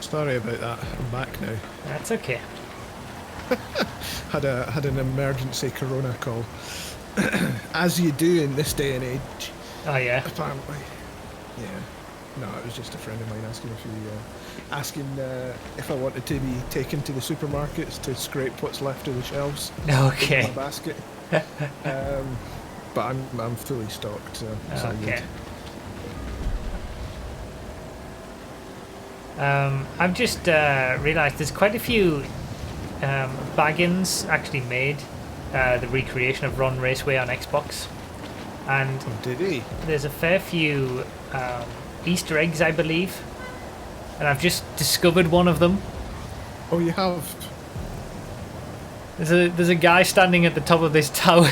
[SPEAKER 2] Sorry about that. I'm back now.
[SPEAKER 1] That's okay.
[SPEAKER 2] had an emergency corona call, as you do in this day and age.
[SPEAKER 1] Oh yeah.
[SPEAKER 2] Apparently. Yeah. No, it was just a friend of mine asking if I wanted to be taken to the supermarkets to scrape what's left of the shelves.
[SPEAKER 1] Okay.
[SPEAKER 2] In my basket. But I'm fully stocked, so it's all good.
[SPEAKER 1] I've just realised there's quite a few Baggins actually made the recreation of Ron Raceway on Xbox, and
[SPEAKER 2] did he?
[SPEAKER 1] There's a fair few Easter eggs, I believe, and I've just discovered one of them.
[SPEAKER 2] Oh, you have?
[SPEAKER 1] There's a guy standing at the top of this tower.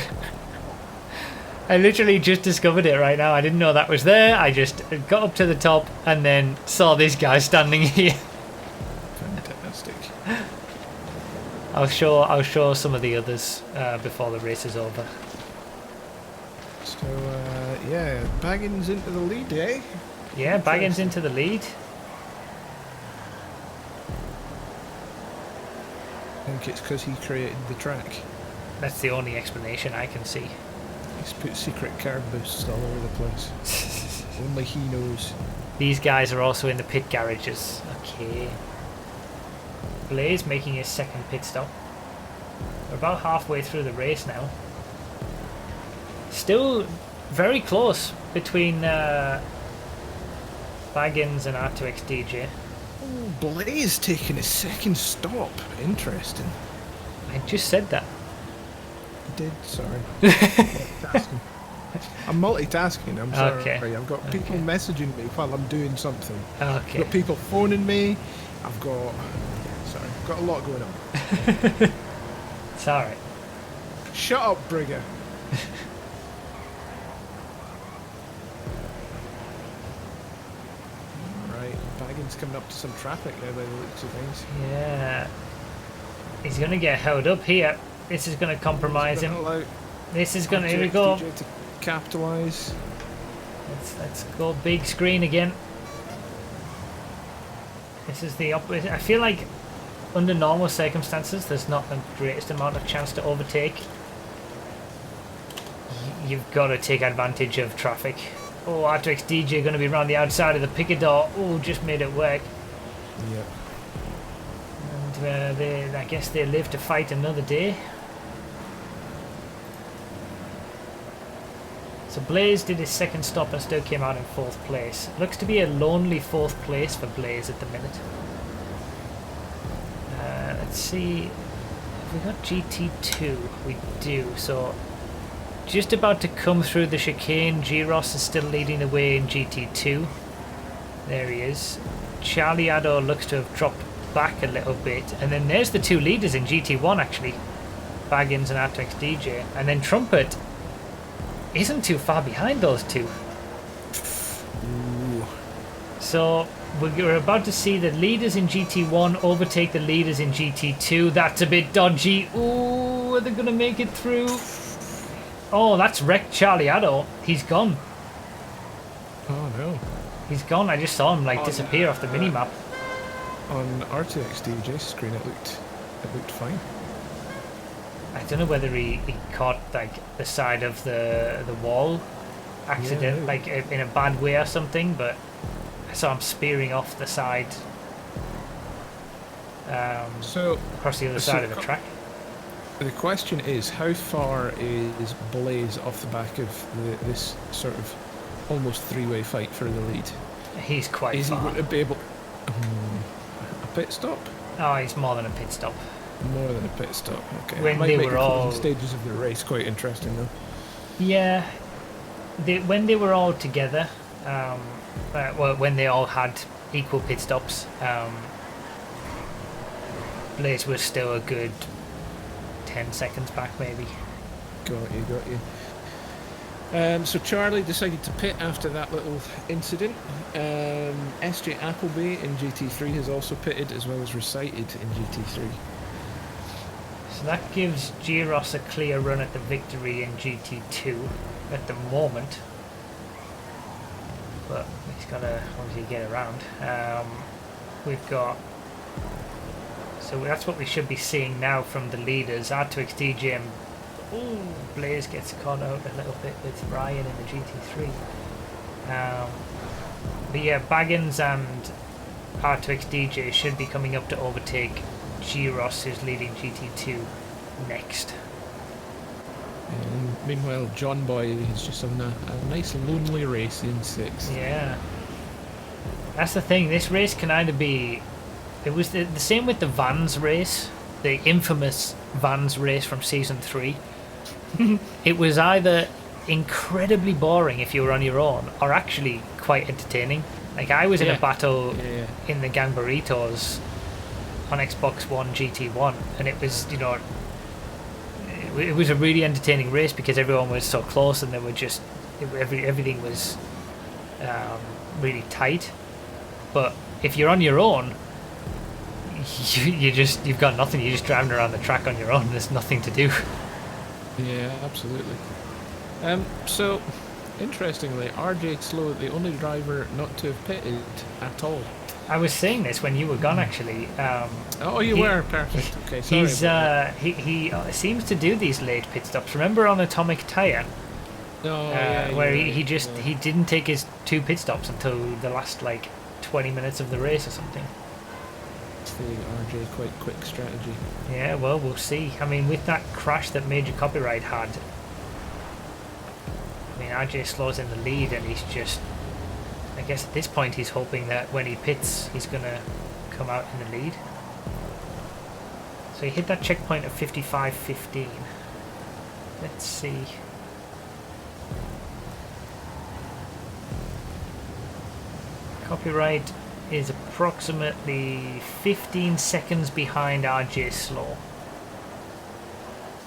[SPEAKER 1] I literally just discovered it right now. I didn't know that was there. I just got up to the top and then saw this guy standing here.
[SPEAKER 2] Fantastic.
[SPEAKER 1] I'll show some of the others before the race is over.
[SPEAKER 2] So yeah, Baggins into the lead, eh?
[SPEAKER 1] Yeah, Baggins into the lead.
[SPEAKER 2] I think it's because he created the track.
[SPEAKER 1] That's the only explanation I can see.
[SPEAKER 2] He's put secret curb boosts all over the place. Only he knows.
[SPEAKER 1] These guys are also in the pit garages. Okay. Blaze making his 2nd pit stop. We're about halfway through the race now. Still very close between Baggins and R2X DJ.
[SPEAKER 2] Oh, Blaze taking his 2nd stop. Interesting.
[SPEAKER 1] I just said that.
[SPEAKER 2] Did, sorry. I'm multitasking, I'm sorry.
[SPEAKER 1] Okay.
[SPEAKER 2] I've got people messaging me while I'm doing something.
[SPEAKER 1] Okay.
[SPEAKER 2] I've got people phoning me. I've got a lot going on.
[SPEAKER 1] It's alright.
[SPEAKER 2] Shut up, Brigger. Right, Baggins coming up to some traffic now by the looks of things.
[SPEAKER 1] Yeah. He's going to get held up here. This is going to compromise him. This is going to... Here we go.
[SPEAKER 2] capitalise.
[SPEAKER 1] Let's go big screen again. This is the opposite. I feel like under normal circumstances, there's not the greatest amount of chance to overtake. You've got to take advantage of traffic. Oh, R2X DJ going to be around the outside of the picador. Oh, just made it work.
[SPEAKER 2] Yep.
[SPEAKER 1] And I guess they live to fight another day. So Blaze did his second stop and still came out in 4th place. Looks to be a lonely 4th place for Blaze at the minute. Let's see. Have we got GT2? We do. So just about to come through the chicane. G-Ross is still leading the way in GT2. There he is. Charlie Addo looks to have dropped back a little bit. And then there's the 2 leaders in GT1 actually. Baggins and R2X DJ. And then Trumpet isn't too far behind those 2.
[SPEAKER 2] Ooh.
[SPEAKER 1] So we're about to see the leaders in GT1 overtake the leaders in GT2. That's a bit dodgy. Ooh, are they going to make it through? Oh, that's wrecked Charlie Addo. He's gone.
[SPEAKER 2] Oh no.
[SPEAKER 1] He's gone. I just saw him like disappear off the minimap.
[SPEAKER 2] On R2X DJ's screen it looked fine.
[SPEAKER 1] I don't know whether he caught like the side of the wall accident,
[SPEAKER 2] Yeah.
[SPEAKER 1] like in a bad way or something, but I saw him spearing off the side
[SPEAKER 2] So
[SPEAKER 1] across the other side of the track.
[SPEAKER 2] the question is, how far is Blaze off the back of this sort of almost 3-way fight for the lead?
[SPEAKER 1] He's quite
[SPEAKER 2] Is
[SPEAKER 1] far.
[SPEAKER 2] he going to be able... a pit stop?
[SPEAKER 1] Oh, he's more than a pit stop.
[SPEAKER 2] More than a pit stop, okay.
[SPEAKER 1] When
[SPEAKER 2] Might
[SPEAKER 1] they
[SPEAKER 2] make
[SPEAKER 1] were
[SPEAKER 2] the closing
[SPEAKER 1] all-
[SPEAKER 2] stages of the race quite interesting though.
[SPEAKER 1] Yeah, when they were all together, well, when they all had equal pit stops, Blaze was still a good 10 seconds back, maybe.
[SPEAKER 2] Got you. So Charlie decided to pit after that little incident. SJ Appleby in GT3 has also pitted as well as recited in GT3.
[SPEAKER 1] So that gives G-Ross a clear run at the victory in GT2 at the moment. But he's got to obviously get around. We've got... So that's what we should be seeing now from the leaders. R2X DJ and... Ooh, Blaze gets caught out a little bit with Ryan in the GT3. But yeah, Baggins and R2X DJ should be coming up to overtake G-Ross, who's leading GT2 next.
[SPEAKER 2] And meanwhile, John Boy is just having a nice lonely race in 6th.
[SPEAKER 1] Yeah. That's the thing, this race can either be... It was the same with the Vans race, the infamous Vans race from Season 3. It was either incredibly boring if you were on your own, or actually quite entertaining. Like, I was in a battle in the Gang Burritos on Xbox One GT1, and it was, you know, it was a really entertaining race because everyone was so close and they were just everything was really tight. But if you're on your own, you've got nothing. You're just driving around the track on your own. There's nothing to do.
[SPEAKER 2] Yeah, absolutely. So, interestingly, RJ Slow, the only driver not to have pitted at all.
[SPEAKER 1] I was saying this when you were gone, actually.
[SPEAKER 2] Oh, you were? Perfect. Okay, sorry.
[SPEAKER 1] He seems to do these late pit stops. Remember on Atomic Tire, where he didn't take his 2 pit stops until the last like 20 minutes of the race or something.
[SPEAKER 2] It's the RJ quite quick strategy.
[SPEAKER 1] Yeah, well, we'll see. I mean, with that crash that Major Copyright had, I mean, RJ Slow's in the lead, and he's just... I guess at this point he's hoping that when he pits, he's going to come out in the lead. So he hit that checkpoint at 55.15. Let's see. Copyright is approximately 15 seconds behind RJ Slow.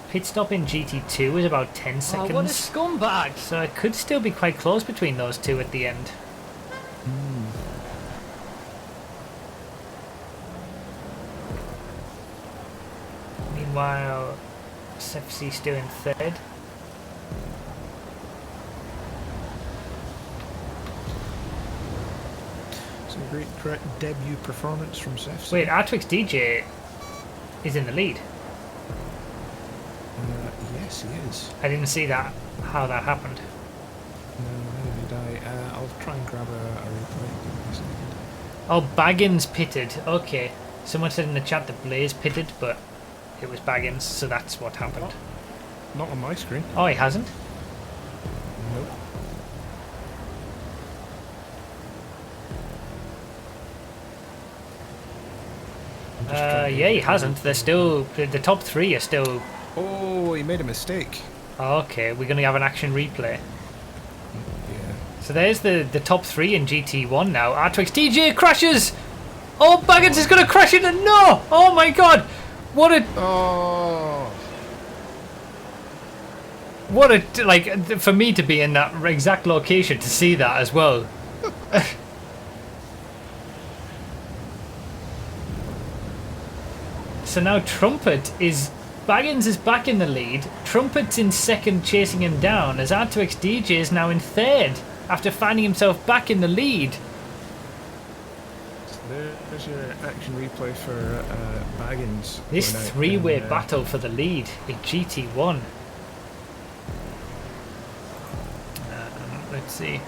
[SPEAKER 1] Pit stop in GT2 is about 10 seconds.
[SPEAKER 3] Oh, what a scumbag!
[SPEAKER 1] So it could still be quite close between those two at the end. Meanwhile, SFC still in 3rd.
[SPEAKER 2] a great debut performance from Seth.
[SPEAKER 1] Wait, Artwix DJ is in the lead.
[SPEAKER 2] Yes, he is.
[SPEAKER 1] I didn't see that. How that happened.
[SPEAKER 2] No, neither did I. I'll try and grab a replay. Give me a second.
[SPEAKER 1] Oh, Baggins pitted. Okay. Someone said in the chat that Blaze pitted, but it was Baggins, so that's what happened.
[SPEAKER 2] Not on my screen.
[SPEAKER 1] Oh, he hasn't?
[SPEAKER 2] Nope.
[SPEAKER 1] Yeah, he hasn't. They're still... The top three are still...
[SPEAKER 2] Oh, he made a mistake.
[SPEAKER 1] Oh, okay, we're going to have an action replay.
[SPEAKER 2] Yeah.
[SPEAKER 1] So there's the top three in GT1 now. Artwix DJ crashes! Oh, Baggins is going to crash it and no! Oh my god! What a...
[SPEAKER 2] Oh.
[SPEAKER 1] What a... Like, for me to be in that exact location to see that as well. So now Trumpet is... Baggins is back in the lead. Trumpet's in second, chasing him down, as R2X DJ is now in third, after finding himself back in the lead.
[SPEAKER 2] So there's your action replay for Baggins.
[SPEAKER 1] This three-way battle for the lead in GT1. Let's see.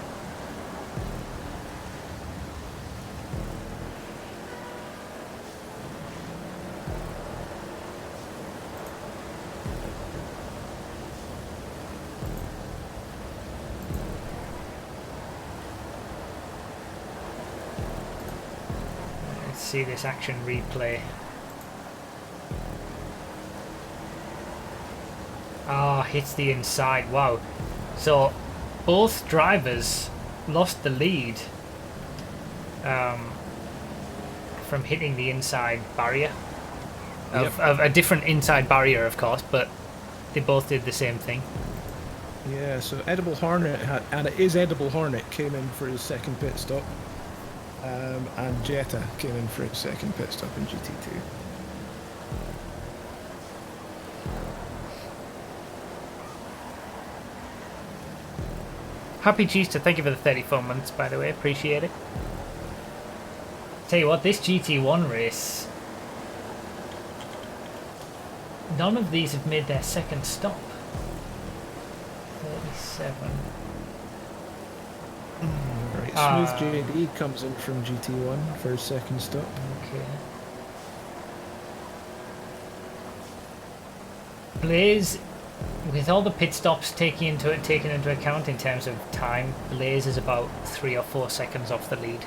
[SPEAKER 1] See this action replay. Ah, hits the inside. Wow. So both drivers lost the lead from hitting the inside barrier of a different inside barrier, of course, but they both did the same thing.
[SPEAKER 2] Yeah, so Edible Hornet and it is Edible Hornet came in for his second pit stop. And Jetta came in for his second pit stop in GT2.
[SPEAKER 1] Happy Cheester, thank you for the 34 months, by the way, appreciate it. Tell you what, this GT1 race, none of these have made their second stop. 37.
[SPEAKER 2] Right, Smooth JD comes in from GT1 for his second stop.
[SPEAKER 1] Okay. Blaze, with all the pit stops taken into account in terms of time, Blaze is about 3 or 4 seconds off the lead.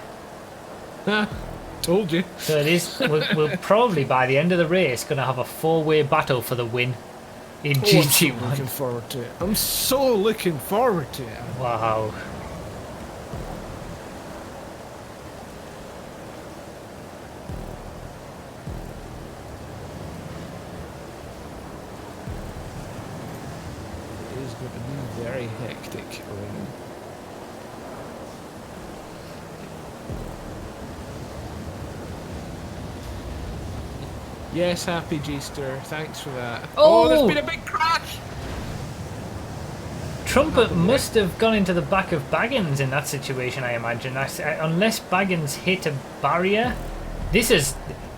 [SPEAKER 2] Told you.
[SPEAKER 1] So it is. We'll probably by the end of the race going to have a 4-way battle for the win in GT1.
[SPEAKER 2] I'm so looking forward to it. I'm so looking forward to it.
[SPEAKER 1] Wow.
[SPEAKER 2] It is going to be very hectic. Yes, Happy G-Stir. Thanks for that. Oh, there's been a big crash!
[SPEAKER 1] Trumpet must have gone into the back of Baggins in that situation, I imagine. Unless Baggins hit a barrier. This is...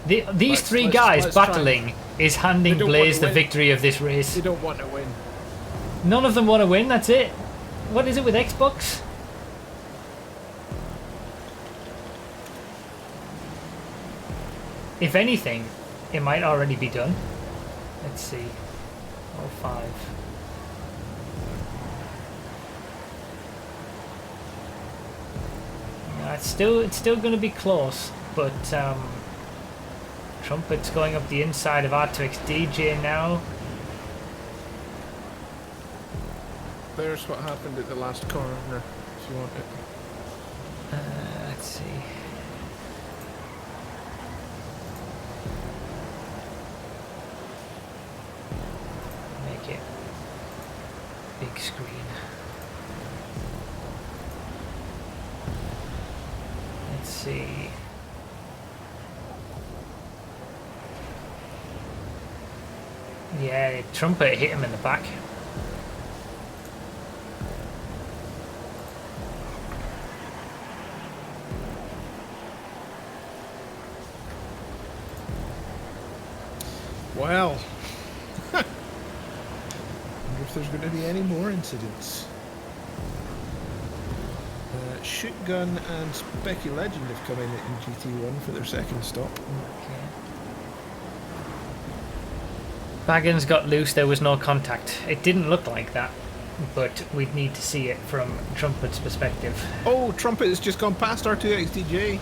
[SPEAKER 1] These three guys battling is handing Blaze the victory of this race.
[SPEAKER 2] They don't want to win.
[SPEAKER 1] None of them want to win, that's it. What is it with Xbox? If anything, it might already be done. Let's see. 05. It's still going to be close, but Trumpet's going up the inside of R2X DJ now.
[SPEAKER 2] There's what happened at the last corner, if you want it.
[SPEAKER 1] Let's see. Make it big screen. Let's see. Yeah, Trumpet hit him in the back.
[SPEAKER 2] if there's going to be any more incidents. Shoot Gun and Specky Legend have come in GT1 for their second stop.
[SPEAKER 1] Okay. Baggins got loose, there was no contact. It didn't look like that, but we'd need to see it from Trumpet's perspective.
[SPEAKER 2] Oh, Trumpet has just gone past R2XDJ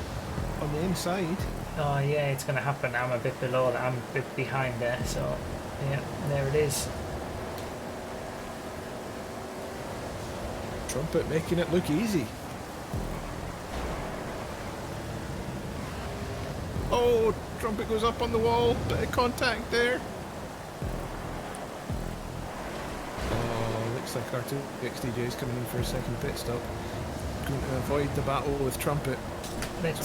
[SPEAKER 2] on the inside.
[SPEAKER 1] Oh yeah, it's going to happen. I'm a bit below that. I'm a bit behind there, so yeah, there it is.
[SPEAKER 2] Trumpet making it look easy. Oh, Trumpet goes up on the wall, bit of contact there. Oh, looks like R2XDJ is coming in for a second pit stop. Going to avoid the battle with Trumpet.
[SPEAKER 1] But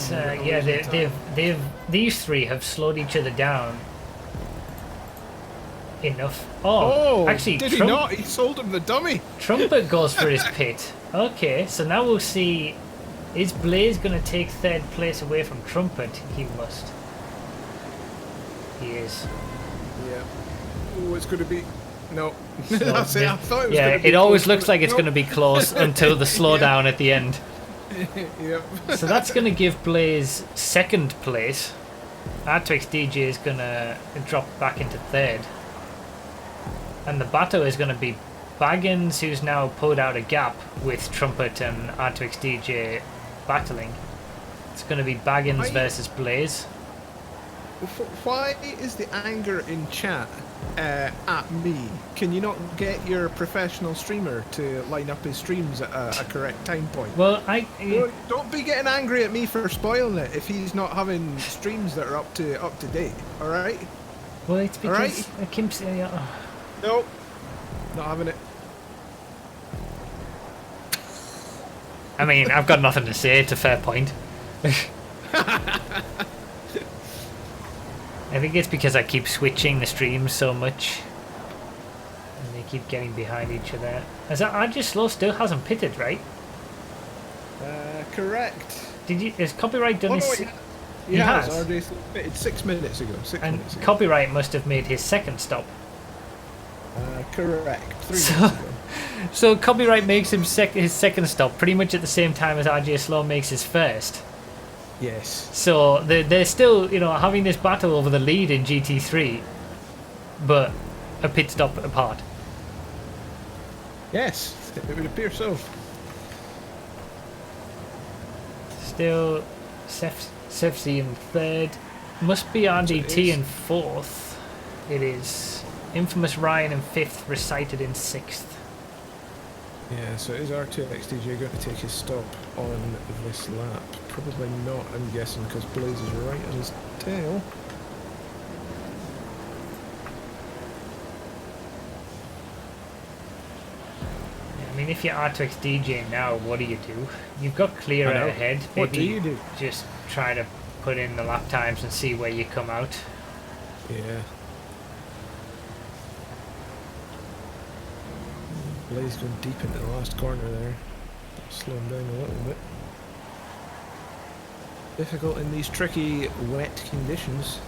[SPEAKER 1] yeah, these three have slowed each other down enough. Oh, actually,
[SPEAKER 2] did he not? He sold him the dummy.
[SPEAKER 1] Trumpet goes for his pit. Okay, so now we'll see. Is Blaze going to take third place away from Trumpet? He must. He is.
[SPEAKER 2] Yeah. Oh, it's going to be. No. That's it. I thought it was
[SPEAKER 1] yeah,
[SPEAKER 2] going to be
[SPEAKER 1] it always
[SPEAKER 2] close,
[SPEAKER 1] looks like it's going to be close until the slowdown at the end.
[SPEAKER 2] Yep.
[SPEAKER 1] So that's going to give Blaze second place. R2XDJ is going to drop back into third. And the battle is going to be Baggins, who's now pulled out a gap with Trumpet and R2XDJ battling. It's going to be Baggins versus Blaze.
[SPEAKER 2] Why is the anger in chat at me? Can you not get your professional streamer to line up his streams at a correct time point?
[SPEAKER 1] Well,
[SPEAKER 2] don't be getting angry at me for spoiling it if he's not having streams that are up to date. All right?
[SPEAKER 1] Well, it's because Kim's.
[SPEAKER 2] Nope, not having it.
[SPEAKER 1] I mean, I've got nothing to say. It's a fair point. I think it's because I keep switching the streams so much. And they keep getting behind each other. RJ Slow still hasn't pitted, right?
[SPEAKER 2] Correct.
[SPEAKER 1] Is Copyright done his...
[SPEAKER 2] No, he has. RJ pitted 6 minutes ago.
[SPEAKER 1] And Copyright must have made his second stop.
[SPEAKER 2] Correct. 3 minutes ago.
[SPEAKER 1] So Copyright makes him his second stop pretty much at the same time as RJ Slow makes his first.
[SPEAKER 2] Yes.
[SPEAKER 1] So they're still, having this battle over the lead in GT3, but a pit stop apart.
[SPEAKER 2] Yes, it would appear so.
[SPEAKER 1] Still, Sefzi in third. Must be RDT in fourth. It is Infamous Ryan in fifth, Recited in sixth.
[SPEAKER 2] Yeah, so is R2XDJ going to take his stop on this lap? Probably not, I'm guessing, because Blaze is right on his tail.
[SPEAKER 1] I mean, if you're R2XDJ now, what do? You've got clear ahead. Maybe
[SPEAKER 2] what do you do?
[SPEAKER 1] Just try to put in the lap times and see where you come out.
[SPEAKER 2] Yeah. Blaze going deep into the last corner there. Slow him down a little bit. Difficult in these tricky, wet conditions.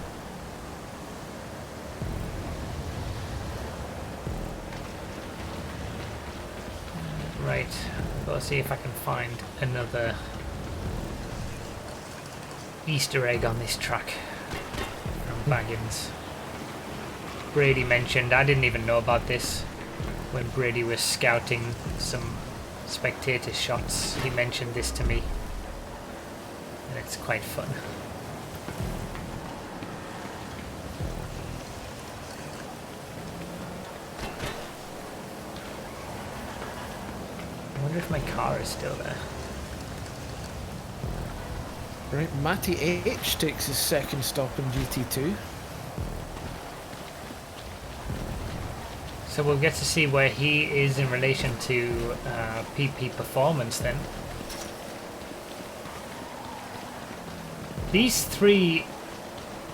[SPEAKER 1] Right, I'll see if I can find another Easter egg on this track from Baggins. Brady mentioned, I didn't even know about this, when Brady was scouting some spectator shots. He mentioned this to me, and it's quite fun. I wonder if my car is still there.
[SPEAKER 2] Right, Matty H takes his second stop in GT2.
[SPEAKER 1] So we'll get to see where he is in relation to PP performance then. These three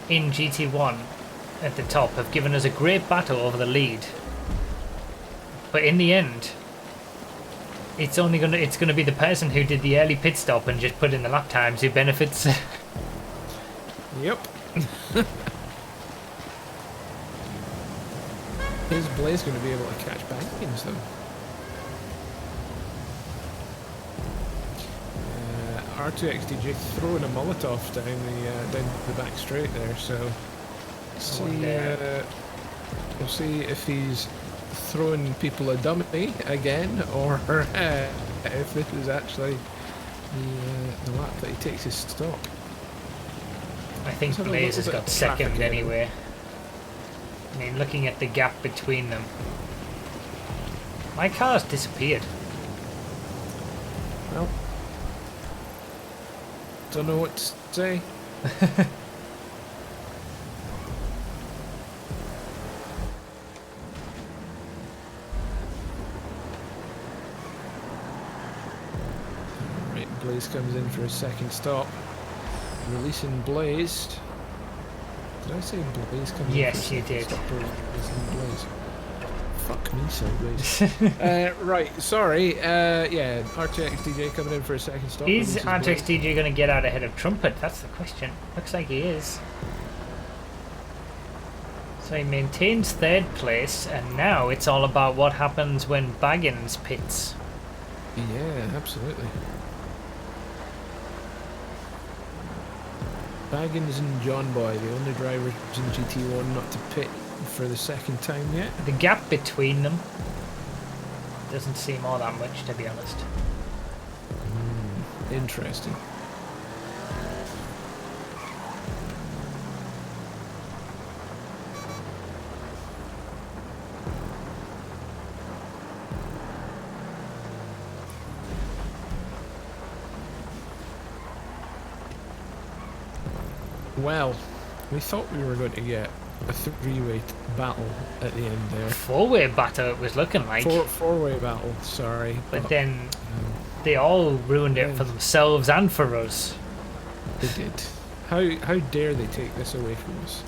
[SPEAKER 1] in GT1 at the top have given us a great battle over the lead. But in the end, it's gonna be the person who did the early pit stop and just put in the lap times who benefits.
[SPEAKER 2] Yep. Is Blaze going to be able to catch Bankins though? R2XDJ throwing a Molotov down the back straight there, so we'll see if he's throwing people a dummy again, or if this is actually the lap that he takes his stop.
[SPEAKER 1] I think Blaze has got second anyway. I mean, looking at the gap between them. My car's disappeared.
[SPEAKER 2] Well, don't know what to say. Right, Blaze comes in for his second stop. Releasing Blaze. Did I say Blaze comes in?
[SPEAKER 1] Yes, you did.
[SPEAKER 2] Stop releasing Blaze. Fuck me sideways. Right, sorry. Yeah, RTX-DJ coming in for a second stop.
[SPEAKER 1] Is RTX-DJ going to get out ahead of Trumpet? That's the question. Looks like he is. So he maintains third place, and now it's all about what happens when Baggins pits.
[SPEAKER 2] Yeah, absolutely. Baggins and John Boy, the only drivers in GT1 not to pit for the second time yet.
[SPEAKER 1] The gap between them doesn't seem all that much, to be honest.
[SPEAKER 2] Interesting. Well, we thought we were going to get a three-way battle at the end there.
[SPEAKER 1] Four-way battle it was looking like.
[SPEAKER 2] Four-way battle, sorry.
[SPEAKER 1] But then they all ruined it for themselves and for us.
[SPEAKER 2] They did. How dare they take this away from us?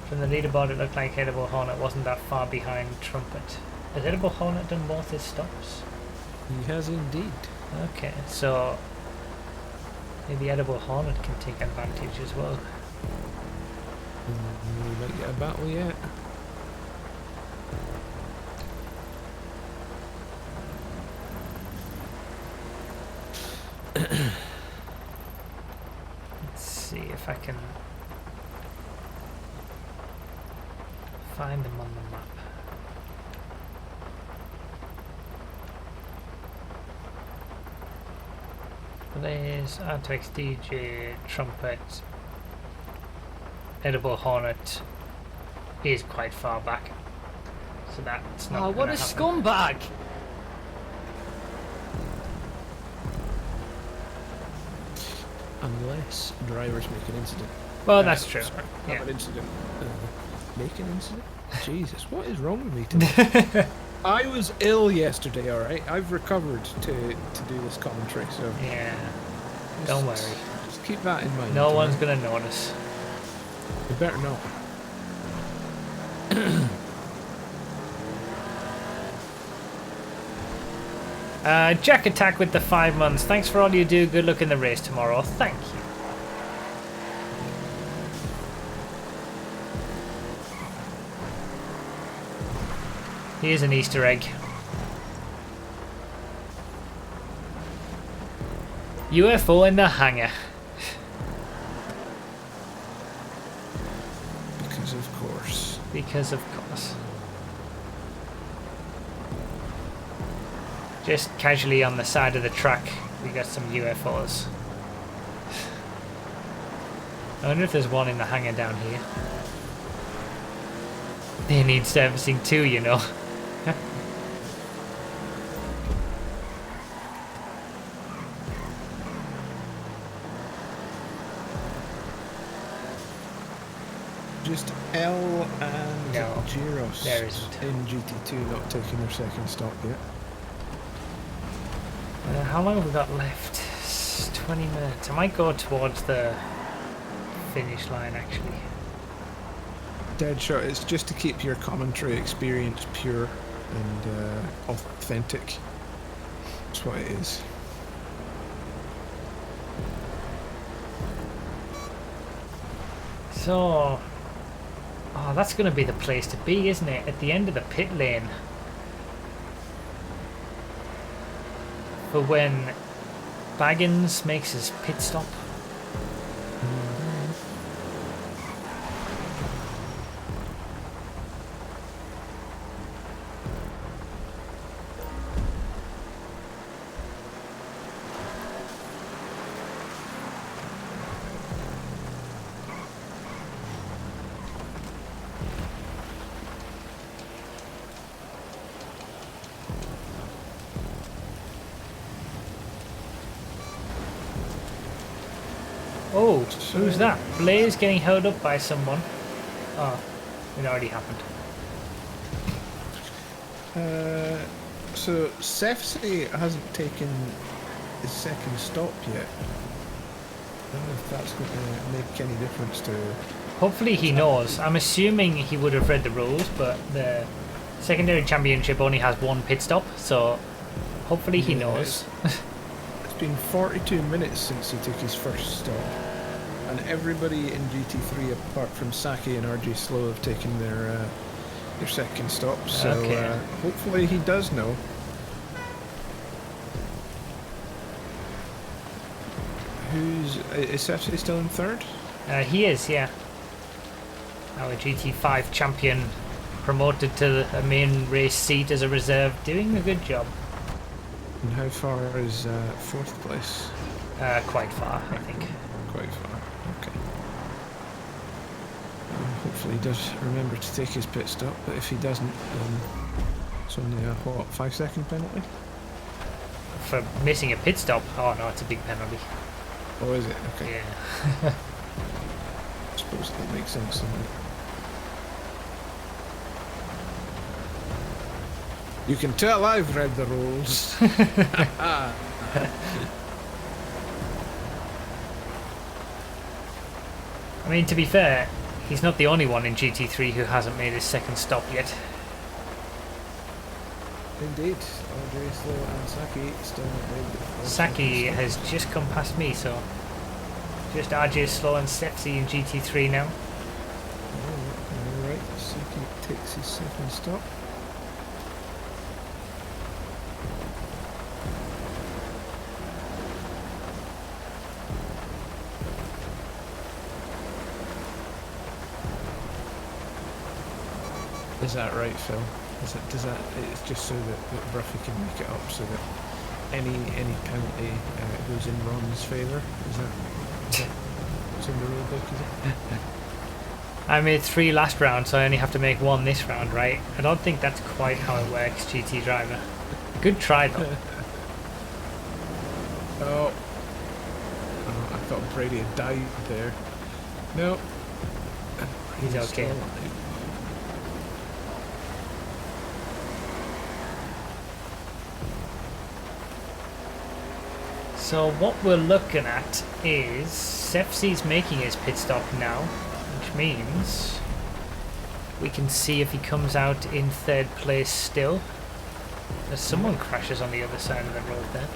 [SPEAKER 1] From the leaderboard it looked like Edible Hornet wasn't that far behind Trumpet. Has Edible Hornet done both his stops?
[SPEAKER 2] He has indeed.
[SPEAKER 1] Okay, so maybe Edible Hornet can take advantage as well.
[SPEAKER 2] We might get a battle yet.
[SPEAKER 1] Let's see if I can find them on the map. There's Artex DJ, Trumpet, Edible Hornet is quite far back, so that's not.
[SPEAKER 3] Oh, what a
[SPEAKER 1] happen.
[SPEAKER 3] scumbag!
[SPEAKER 2] Unless drivers make an incident.
[SPEAKER 1] Well, that's true.
[SPEAKER 2] Sorry,
[SPEAKER 1] Yeah.
[SPEAKER 2] not an incident. Make an incident? Jesus, what is wrong with me today? I was ill yesterday, alright? I've recovered to do this commentary, so...
[SPEAKER 1] Yeah. Don't worry.
[SPEAKER 2] Just keep that in mind.
[SPEAKER 1] No one's gonna notice.
[SPEAKER 2] You better not.
[SPEAKER 1] Jack Attack with the 5 months. Thanks for all you do. Good luck in the race tomorrow. Thank you. Here's an Easter egg. UFO in the hangar.
[SPEAKER 2] Because of course.
[SPEAKER 1] Because of course. Just casually on the side of the track, we got some UFOs. I wonder if there's one in the hangar down here. They need servicing too, you know.
[SPEAKER 2] Just L and
[SPEAKER 1] No,
[SPEAKER 2] Gyros
[SPEAKER 1] there isn't.
[SPEAKER 2] in GT2 not taking their second stop yet.
[SPEAKER 1] How long have we got left? 20 minutes. I might go towards the finish line actually.
[SPEAKER 2] Deadshot, it's just to keep your commentary experience pure and authentic. That's what it is.
[SPEAKER 1] So, Oh, that's going to be the place to be, isn't it? At the end of the pit lane. For when Baggins makes his pit stop. Oh, who's that? Blaze getting held up by someone. Oh, it already happened.
[SPEAKER 2] So Sefsey hasn't taken his second stop yet. I don't know if that's going to make any difference to...
[SPEAKER 1] Hopefully he knows. I'm assuming he would have read the rules, but the secondary championship only has one pit stop, so hopefully he knows.
[SPEAKER 2] It's been 42 minutes since he took his first stop. And everybody in GT3 apart from Saki and RJ Slow have taken their second stop, so
[SPEAKER 1] Okay.
[SPEAKER 2] Hopefully he does know. Is Sefsey still in third?
[SPEAKER 1] He is, yeah. Our GT5 champion promoted to a main race seat as a reserve, doing a good job.
[SPEAKER 2] And how far is fourth place?
[SPEAKER 1] Quite far, I think.
[SPEAKER 2] Quite far, okay. Hopefully he does remember to take his pit stop, but if he doesn't, then it's only a, 5-second penalty?
[SPEAKER 1] For missing a pit stop? Oh no, it's a big penalty.
[SPEAKER 2] Oh, is it? Okay.
[SPEAKER 1] Yeah.
[SPEAKER 2] I suppose that makes sense, doesn't it? You can tell I've read the rules.
[SPEAKER 1] I mean, to be fair, he's not the only one in GT3 who hasn't made his second stop yet.
[SPEAKER 2] Indeed, RJ Slow and Saki still not made it.
[SPEAKER 1] Saki has just come past me, so just RJ Slow and Sepsi in GT3 now.
[SPEAKER 2] Alright, Saki takes his second stop. Is that right, Phil? It's just so that Bruffy can make it up, so that any penalty goes in Ron's favour? Is that what's in the rule book, is it?
[SPEAKER 1] I made 3 last round, so I only have to make 1 this round, right? I don't think that's quite how it works, GT driver. Good try though.
[SPEAKER 2] Oh, I thought Brady had died there. No.
[SPEAKER 1] He's okay.
[SPEAKER 2] Still alive.
[SPEAKER 1] So what we're looking at is Sefsi's making his pit stop now, which means we can see if he comes out in 3rd place still. As someone crashes on the other side of the road there.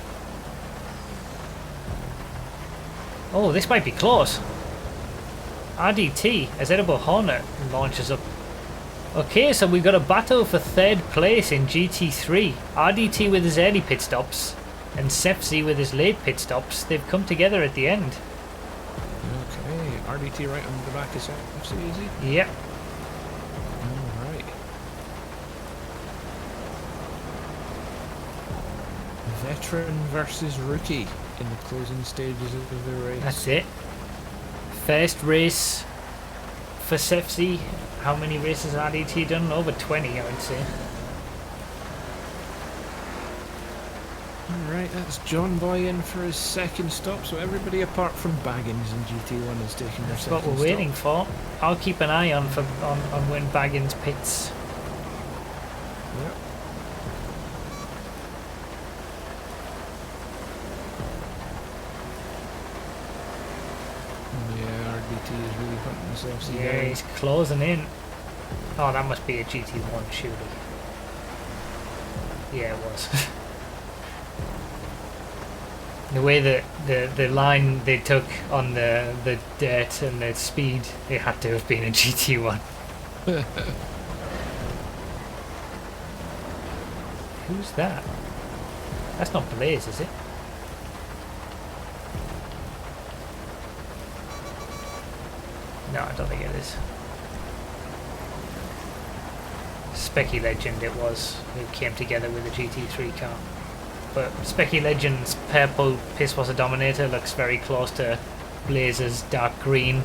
[SPEAKER 1] Oh, this might be close. RDT, Azedabo Hornet launches up. Okay, so we've got a battle for 3rd place in GT3. RDT with his early pit stops and Sefsi with his late pit stops. They've come together at the end.
[SPEAKER 2] Okay, RDT right on the back of Sefsi, is he?
[SPEAKER 1] Yep.
[SPEAKER 2] Alright. Veteran versus rookie in the closing stages of the race.
[SPEAKER 1] That's it. First race for Sefsi. How many races has RDT done? Over 20, I would say.
[SPEAKER 2] Alright, that's John Boy in for his second stop, so everybody apart from Baggins in GT1 is taking their
[SPEAKER 1] That's
[SPEAKER 2] second
[SPEAKER 1] what we're
[SPEAKER 2] stop.
[SPEAKER 1] waiting for. I'll keep an eye on when Baggins pits.
[SPEAKER 2] Yep. Yeah, RDT is really hunting himself.
[SPEAKER 1] Yeah, he's closing in. Oh, that must be a GT1 surely. Yeah, it was. The way that the line they took on the dirt and the speed, it had to have been a GT1. Who's that? That's not Blaze, is it? No, I don't think it is. Specky Legend it was, who came together with the GT3 car. But Specky Legend's purple Pisswasser Dominator looks very close to Blaze's dark green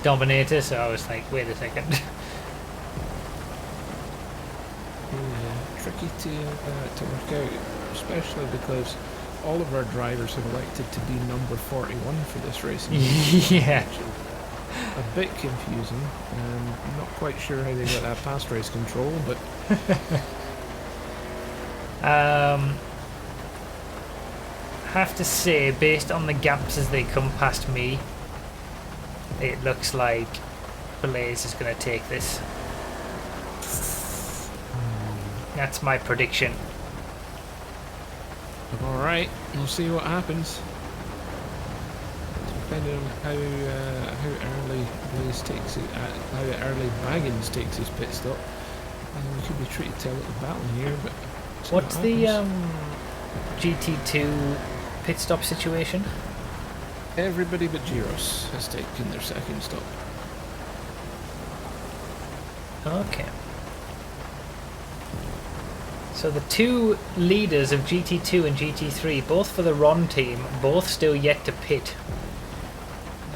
[SPEAKER 1] Dominator, so I was like, wait a second.
[SPEAKER 2] Yeah, tricky to work out, especially because all of our drivers have elected to be number 41 for this race.
[SPEAKER 1] Yeah.
[SPEAKER 2] A bit confusing. I'm not quite sure how they got that past race control, but
[SPEAKER 1] have to say, based on the gaps as they come past me, it looks like Blaze is going to take this. That's my prediction.
[SPEAKER 2] all right, we'll see what happens. Depending on how early Blaze takes it, how early Baggins takes his pit stop, we could be treated to a little battle here. But
[SPEAKER 1] what's the GT2 pit stop situation?
[SPEAKER 2] Everybody but Giros has taken their second stop.
[SPEAKER 1] Okay. So the two leaders of GT2 and GT3, both for the Ron team, both still yet to pit.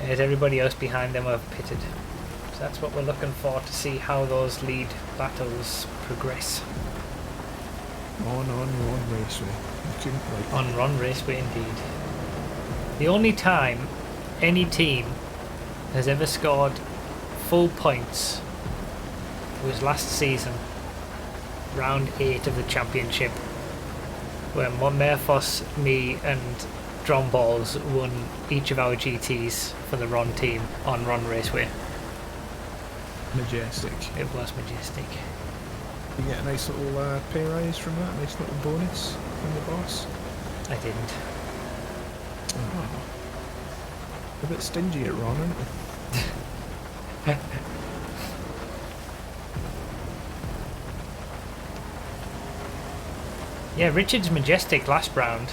[SPEAKER 1] As everybody else behind them have pitted. So that's what we're looking for, to see how those lead battles progress.
[SPEAKER 2] On Ron Raceway. You couldn't like
[SPEAKER 1] On Ron Raceway indeed. The only time any team has ever scored full points was last season, round 8 of the championship, when Merfos, me and Dromballs won each of our GTs for the Ron team on Ron Raceway.
[SPEAKER 2] majestic.
[SPEAKER 1] It was majestic.
[SPEAKER 2] You get a nice little pay rise from that, a nice little bonus from the boss.
[SPEAKER 1] I didn't.
[SPEAKER 2] Oh. A bit stingy at Ron, aren't we?
[SPEAKER 1] Yeah, Richard's majestic last round,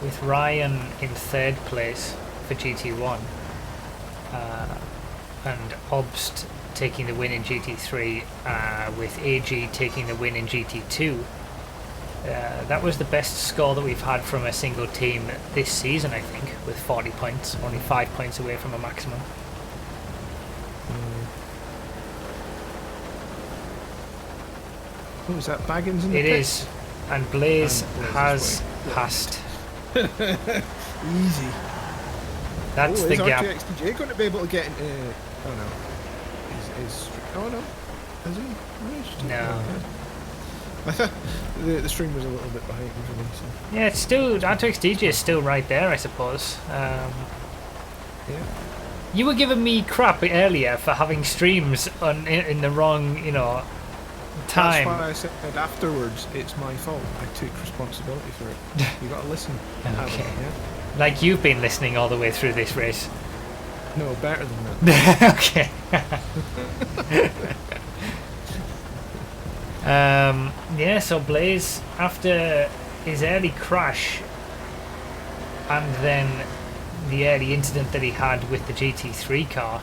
[SPEAKER 1] with Ryan in 3rd place for GT1, and Obst taking the win in GT3, with AG taking the win in GT2. That was the best score that we've had from a single team this season, I think, with 40 points, only 5 points away from a maximum.
[SPEAKER 2] Oh, is that Baggins in the
[SPEAKER 1] It
[SPEAKER 2] pit?
[SPEAKER 1] is, and Blaze
[SPEAKER 2] And Blaze
[SPEAKER 1] has
[SPEAKER 2] is
[SPEAKER 1] passed.
[SPEAKER 2] Easy.
[SPEAKER 1] That's the
[SPEAKER 2] is
[SPEAKER 1] gap.
[SPEAKER 2] R2XPJ going to be able to get into... Oh no. Oh no. Is he?
[SPEAKER 1] No.
[SPEAKER 2] The stream was a little bit behind for me, so...
[SPEAKER 1] Yeah, it's still, R2XDJ is still right there, I suppose.
[SPEAKER 2] Yeah.
[SPEAKER 1] You were giving me crap earlier for having streams on in the wrong, you know, time.
[SPEAKER 2] That's why I said afterwards, it's my fault. I took responsibility for it. You got to listen.
[SPEAKER 1] Okay.
[SPEAKER 2] Yeah?
[SPEAKER 1] Like you've been listening all the way through this race.
[SPEAKER 2] No, better than that.
[SPEAKER 1] Okay. Yeah, so Blaze, after his early crash and then the early incident that he had with the GT3 car,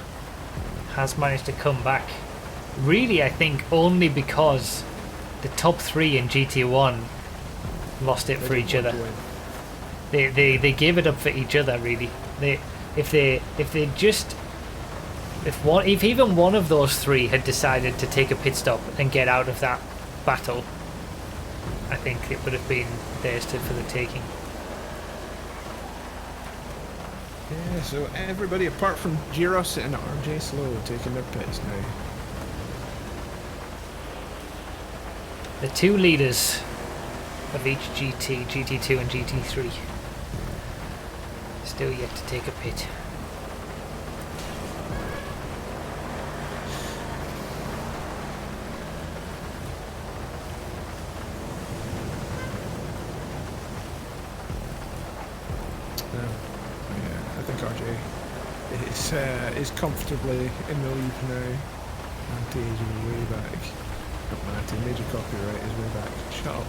[SPEAKER 1] has managed to come back. Really, I think only because the top 3 in GT1 lost it for each other. They gave it up for each other, really. If even one of those 3 had decided to take a pit stop and get out of that battle, I think it would have been theirs for the taking.
[SPEAKER 2] Yeah, so everybody apart from Giros and RJ Slow taking their pits now.
[SPEAKER 1] The 2 leaders of each GT, GT2 and GT3, still yet to take a pit.
[SPEAKER 2] Yeah, I think RJ is comfortably in the lead now. Anti-age is way back. Not Matty, major copyright is way back. Shut up.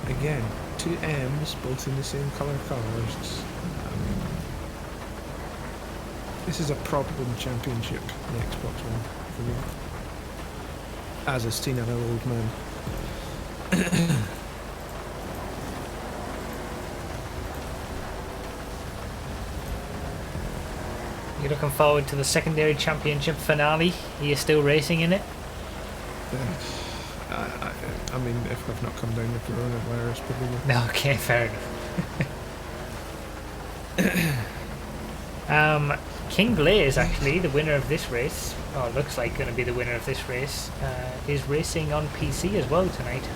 [SPEAKER 2] Again, two M's, both in the same colour colours. This is a problem championship, the Xbox One, for me. As a senile old man.
[SPEAKER 1] You're looking forward to the secondary championship finale? Are you still racing in it?
[SPEAKER 2] I mean, if I've not come down with coronavirus, probably.
[SPEAKER 1] No, okay, fair enough. King Blaze, actually, the winner of this race, or looks like going to be the winner of this race, is racing on PC as well tonight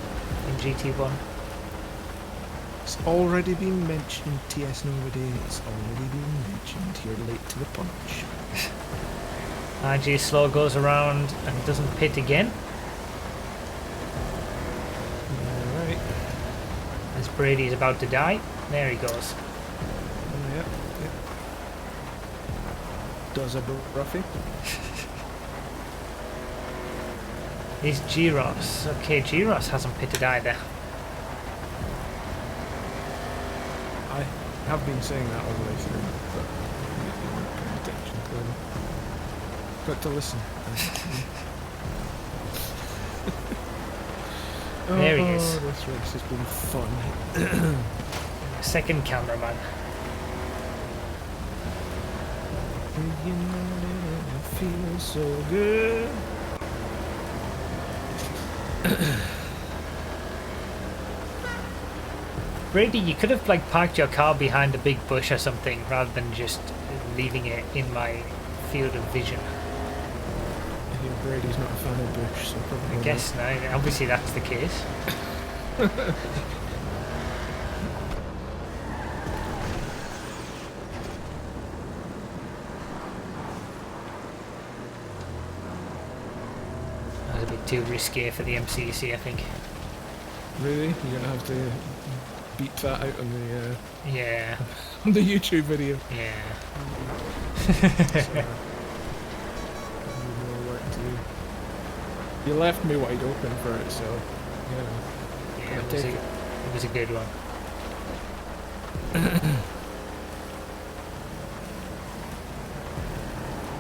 [SPEAKER 1] in GT1.
[SPEAKER 2] It's already been mentioned, TS Nobody. It's already been mentioned. You're late to the punch.
[SPEAKER 1] RG Slow goes around and doesn't pit again.
[SPEAKER 2] Alright.
[SPEAKER 1] As Brady's about to die. There he goes.
[SPEAKER 2] Yep. Does a roughy.
[SPEAKER 1] Is G-Ross. Okay, G-Ross hasn't pitted either.
[SPEAKER 2] I have been saying that all the way through, but you weren't paying attention clearly. Got to listen.
[SPEAKER 1] There he is.
[SPEAKER 2] This race has been fun.
[SPEAKER 1] Second cameraman.
[SPEAKER 2] You know that it feels so good.
[SPEAKER 1] Brady, you could have like parked your car behind a big bush or something rather than just leaving it in my field of vision.
[SPEAKER 2] I hear Brady's not a fan of bush, so probably.
[SPEAKER 1] I guess no, obviously that's the case. That was a bit too risky for the MCEC, I think.
[SPEAKER 2] Really? You're gonna have to beep that out on the
[SPEAKER 1] Yeah.
[SPEAKER 2] on the YouTube video.
[SPEAKER 1] Yeah.
[SPEAKER 2] More work to do. You left me wide open for it, so yeah.
[SPEAKER 1] Yeah, it was a good one.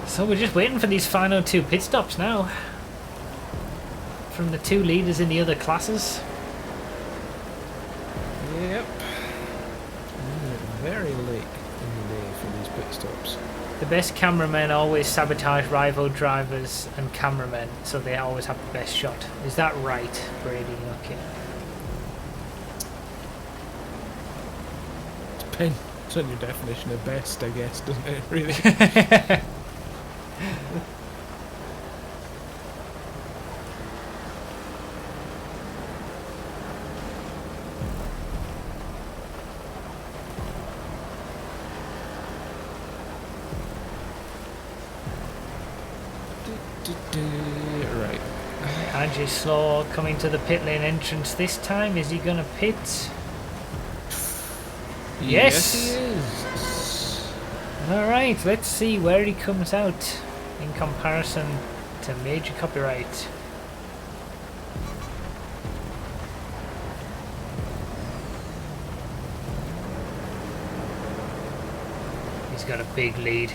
[SPEAKER 1] So we're just waiting for these final two pit stops now. From the two leaders in the other classes.
[SPEAKER 2] Yep. Very late in the day for these pit stops.
[SPEAKER 1] The best cameramen always sabotage rival drivers and cameramen, so they always have the best shot. Is that right, Brady? Okay.
[SPEAKER 2] Depends on your definition of best, I guess, doesn't it? Really? Right.
[SPEAKER 1] Andrew Slaw coming to the pit lane entrance this time. Is he going to pit? Yes!
[SPEAKER 2] He is.
[SPEAKER 1] Alright, let's see where he comes out in comparison to Major Copyright. He's got a big lead.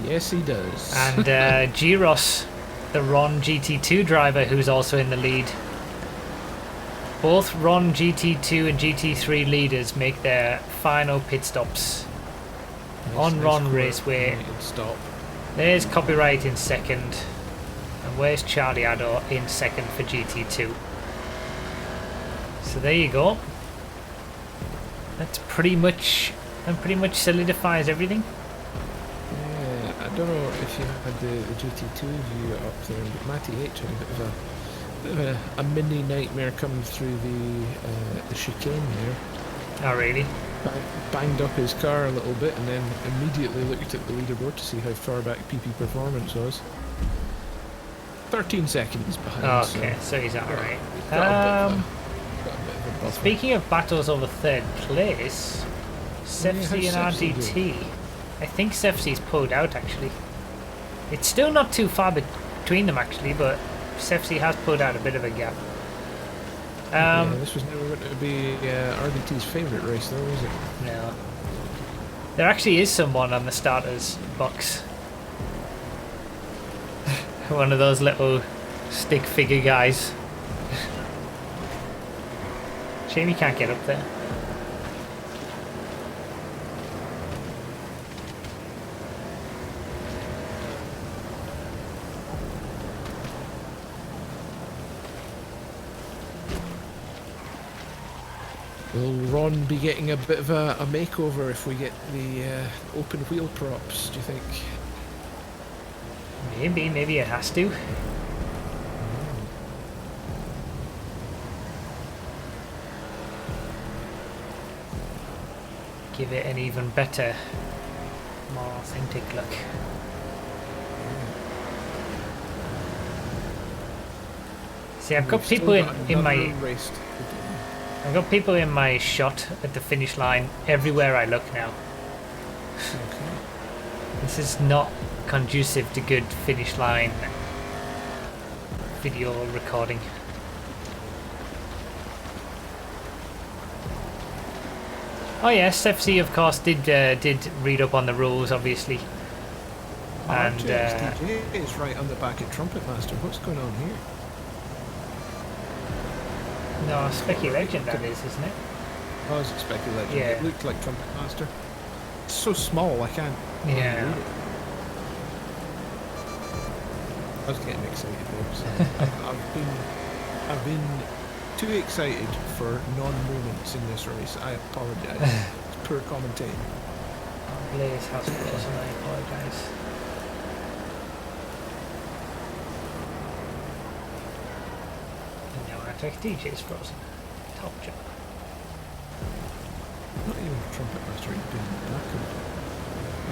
[SPEAKER 2] Yes, he does.
[SPEAKER 1] And G-Ross, the Ron GT2 driver, who's also in the lead. Both Ron GT2 and GT3 leaders make their final pit stops on Ron Raceway.
[SPEAKER 2] Stop.
[SPEAKER 1] There's Copyright in second, and where's Charlie Addo in second for GT2. So there you go. That pretty much solidifies everything.
[SPEAKER 2] Yeah, I don't know if you had the GT2 view up there, but Matty H had a bit of a mini nightmare coming through the chicane there.
[SPEAKER 1] Oh really?
[SPEAKER 2] Banged up his car a little bit and then immediately looked at the leaderboard to see how far back PP Performance was. 13 seconds behind.
[SPEAKER 1] Oh, okay, so he's alright.
[SPEAKER 2] Speaking
[SPEAKER 1] of battles over third place, Sepsi and RDT. I think Sefsi's pulled out actually. It's still not too far between them actually, but Sefsi has pulled out a bit of a gap.
[SPEAKER 2] Yeah, this was never going to be RDT's favourite race though, was it?
[SPEAKER 1] No. There actually is someone on the starters box. One of those little stick figure guys. Shame he can't get up there.
[SPEAKER 2] Will Ron be getting a bit of a makeover if we get the open wheel props, do you think?
[SPEAKER 1] Maybe it has to. Give it an even better, more authentic look. See, I've got people in my I've got people in my shot at the finish line everywhere I look now.
[SPEAKER 2] Okay.
[SPEAKER 1] This is not conducive to good finish line video recording. Oh yes, FC of course did read up on the rules, obviously. And
[SPEAKER 2] DJ is right on the back of Trumpet Master. What's going on here?
[SPEAKER 1] No, speculation that is, isn't it?
[SPEAKER 2] Oh, it's speculation.
[SPEAKER 1] Yeah.
[SPEAKER 2] It looked like Trumpet Master. It's so small, I can't.
[SPEAKER 1] Yeah.
[SPEAKER 2] Read it. I was getting excited there. So I've been too excited for non-moments in this race. I apologise. It's poor commentating.
[SPEAKER 1] Blaze has close and I apologise. No, I take DJ's frozen. Top job.
[SPEAKER 2] Not even Trumpet Master, he's been back of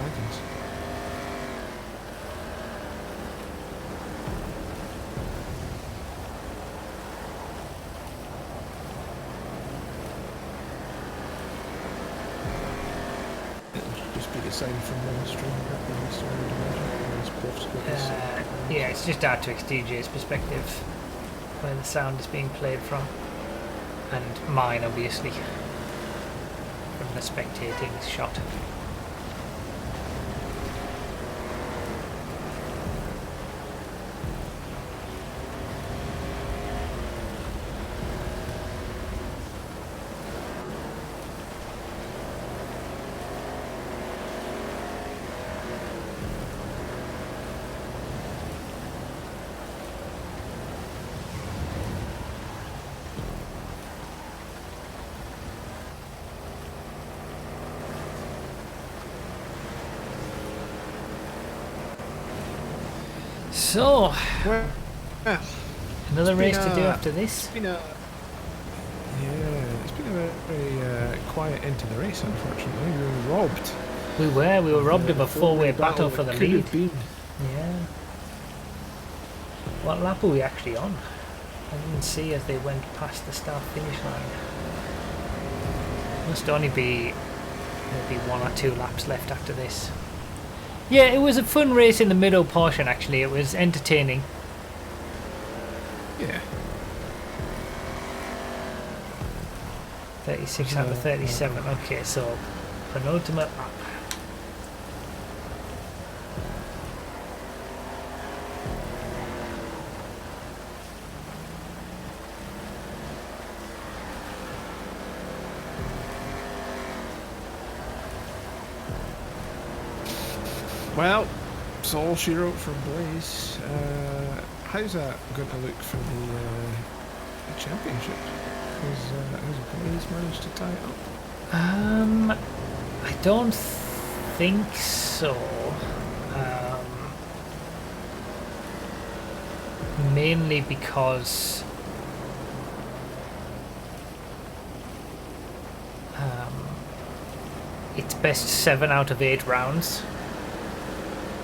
[SPEAKER 2] wagons. Sign from the stream
[SPEAKER 1] yeah, it's just R2X DJ's perspective where the sound is being played from, and mine obviously from the spectating shot. So,
[SPEAKER 2] well,
[SPEAKER 1] another race to do after this.
[SPEAKER 2] It's been a very quiet end to the race, unfortunately. We were robbed.
[SPEAKER 1] We were robbed of a four-way battle for the lead. Yeah. What lap were we actually on? I didn't see as they went past the start-finish line. Must only be maybe 1 or 2 laps left after this. Yeah, it was a fun race in the middle portion actually. It was entertaining.
[SPEAKER 2] Yeah.
[SPEAKER 1] 36 out of 37. Okay, so penultimate lap.
[SPEAKER 2] Well, it's all she wrote from Blaze. How's that going to look for the championship? Has Blaze managed to tie it up?
[SPEAKER 1] I don't think so. Mainly because it's best 7 out of 8 rounds.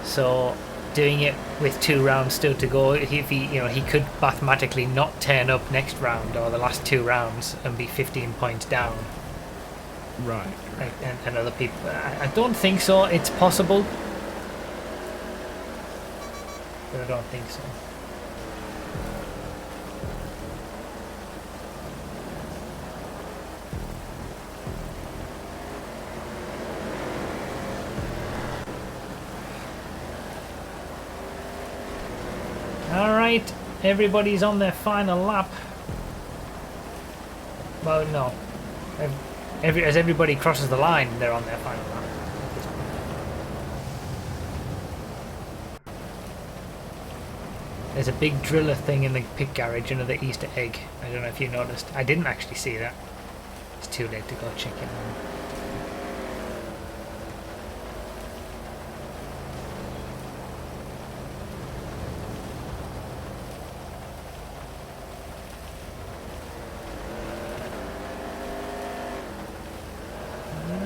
[SPEAKER 1] So doing it with 2 rounds still to go, if he could mathematically not turn up next round or the last 2 rounds and be 15 points down.
[SPEAKER 2] Right.
[SPEAKER 1] like, and other people. I don't think so. It's possible, but I don't think so. Alright, everybody's on their final lap. Well, no. As everybody crosses the line, they're on their final lap. There's a big driller thing in the pit garage, another Easter egg. I don't know if you noticed. I didn't actually see that. It's too late to go check it out.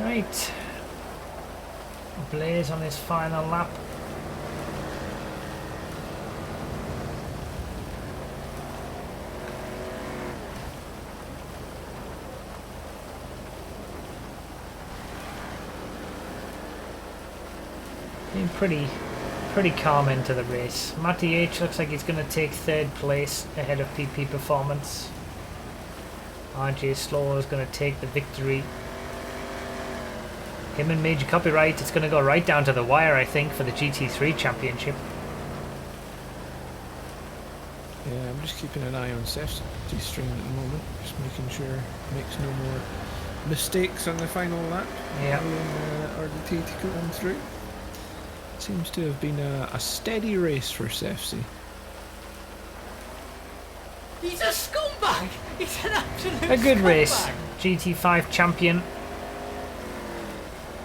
[SPEAKER 1] Right, Blaze on his final lap. Being pretty calm into the race. Matty H looks like he's going to take third place ahead of PP Performance. RJ Slow is going to take the victory. Him and Major Copyright, it's going to go right down to the wire, I think, for the GT3 Championship.
[SPEAKER 2] Yeah, I'm just keeping an eye on Seth's stream at the moment, just making sure he makes no more mistakes on the final lap.
[SPEAKER 1] Yeah.
[SPEAKER 2] RDT to come through. Seems to have been a steady race for Sefsy.
[SPEAKER 3] He's a scumbag! He's an absolute
[SPEAKER 1] A good
[SPEAKER 3] scumbag.
[SPEAKER 1] race. GT5 champion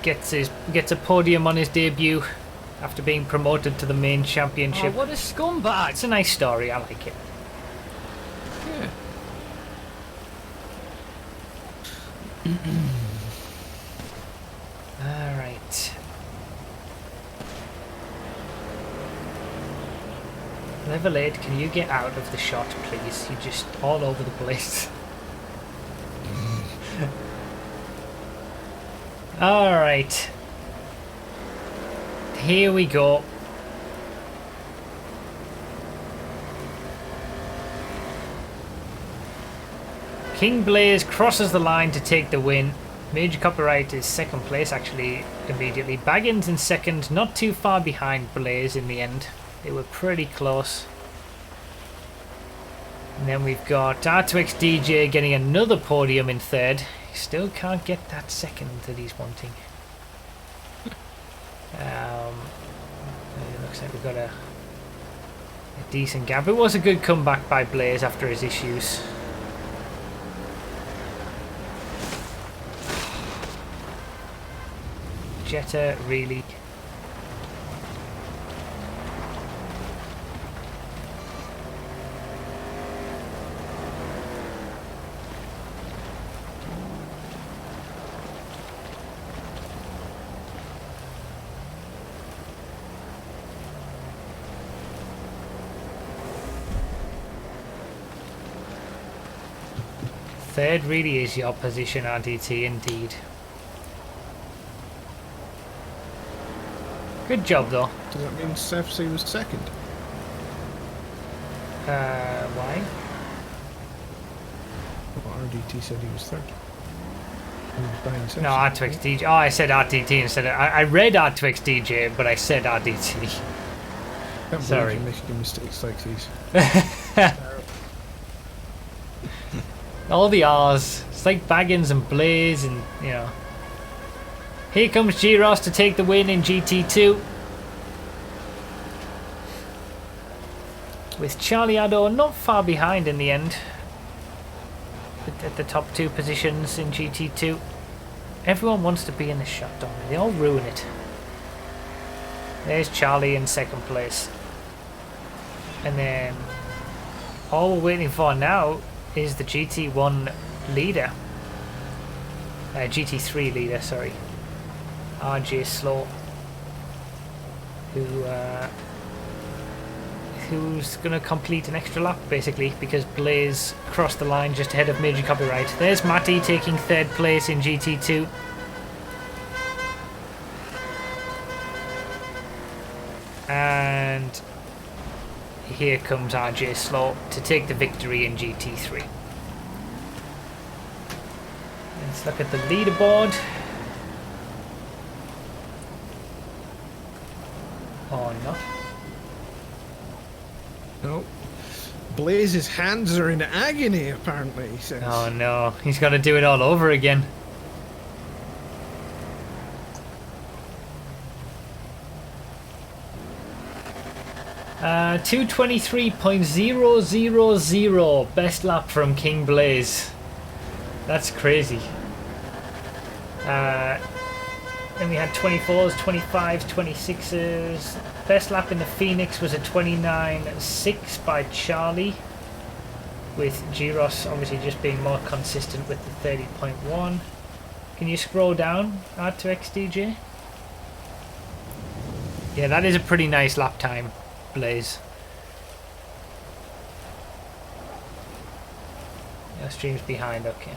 [SPEAKER 1] gets a podium on his debut after being promoted to the main
[SPEAKER 3] Oh,
[SPEAKER 1] championship.
[SPEAKER 3] what a scumbag!
[SPEAKER 1] It's a nice story, I like it.
[SPEAKER 2] Yeah.
[SPEAKER 1] Alright. Level 8, can you get out of the shot, please? You're just all over the place. Alright. Here we go. King Blaze crosses the line to take the win. Major Copyright is second place, actually, immediately. Baggins in second, not too far behind Blaze in the end. They were pretty close. And then we've got R2X DJ getting another podium in third. He still can't get that second that he's wanting. It looks like we've got a decent gap. It was a good comeback by Blaze after his issues. Jetta really... Third really is your position, RDT, indeed. Good job, though.
[SPEAKER 2] Does that mean Sefsy was second?
[SPEAKER 1] Why?
[SPEAKER 2] Well, RDT said he was third. He was behind Sefsy.
[SPEAKER 1] No, R2X DJ. Oh, I said RDT instead of... I read R2X DJ, but I said RDT.
[SPEAKER 2] Can't
[SPEAKER 1] Sorry.
[SPEAKER 2] believe you're making mistakes like these.
[SPEAKER 1] All the R's. It's like Baggins and Blaze and, you know. Here comes G-Ross to take the win in GT2. With Charlie Addo not far behind in the end. At the top two positions in GT2. Everyone wants to be in the shot, don't they? They all ruin it. There's Charlie in second place. And then all we're waiting for now is the GT1 leader. GT3 leader, sorry. RJ Slow. Who who's going to complete an extra lap, basically, because Blaze crossed the line just ahead of Major Copyright. There's Matty taking 3rd place in GT2. And here comes RJ Slow to take the victory in GT3. Let's look at the leaderboard. Or not.
[SPEAKER 2] No. Blaze's hands are in agony, apparently, he says.
[SPEAKER 1] Oh no, he's got to do it all over again. Uh, 2:23.000, best lap from King Blaze. That's crazy. Then we had 24s, 25s, 26s. Best lap in the Phoenix was a 29.6 by Charlie, with Giros obviously just being more consistent with the 30.1. Can you scroll down, R2XDJ? Yeah, that is a pretty nice lap time, Blaze. Your stream's behind, okay.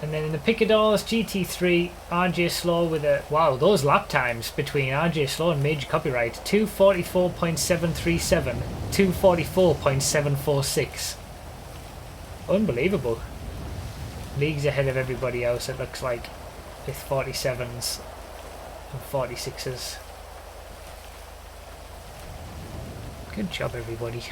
[SPEAKER 1] And then in the Picadors, GT3, RJ Slow with a... Wow, those lap times between RJ Slow and Major Copyright. 2:44.737, 2:44.746. Unbelievable. Leagues ahead of everybody else, it looks like, with 47s and 46s. Good job, everybody.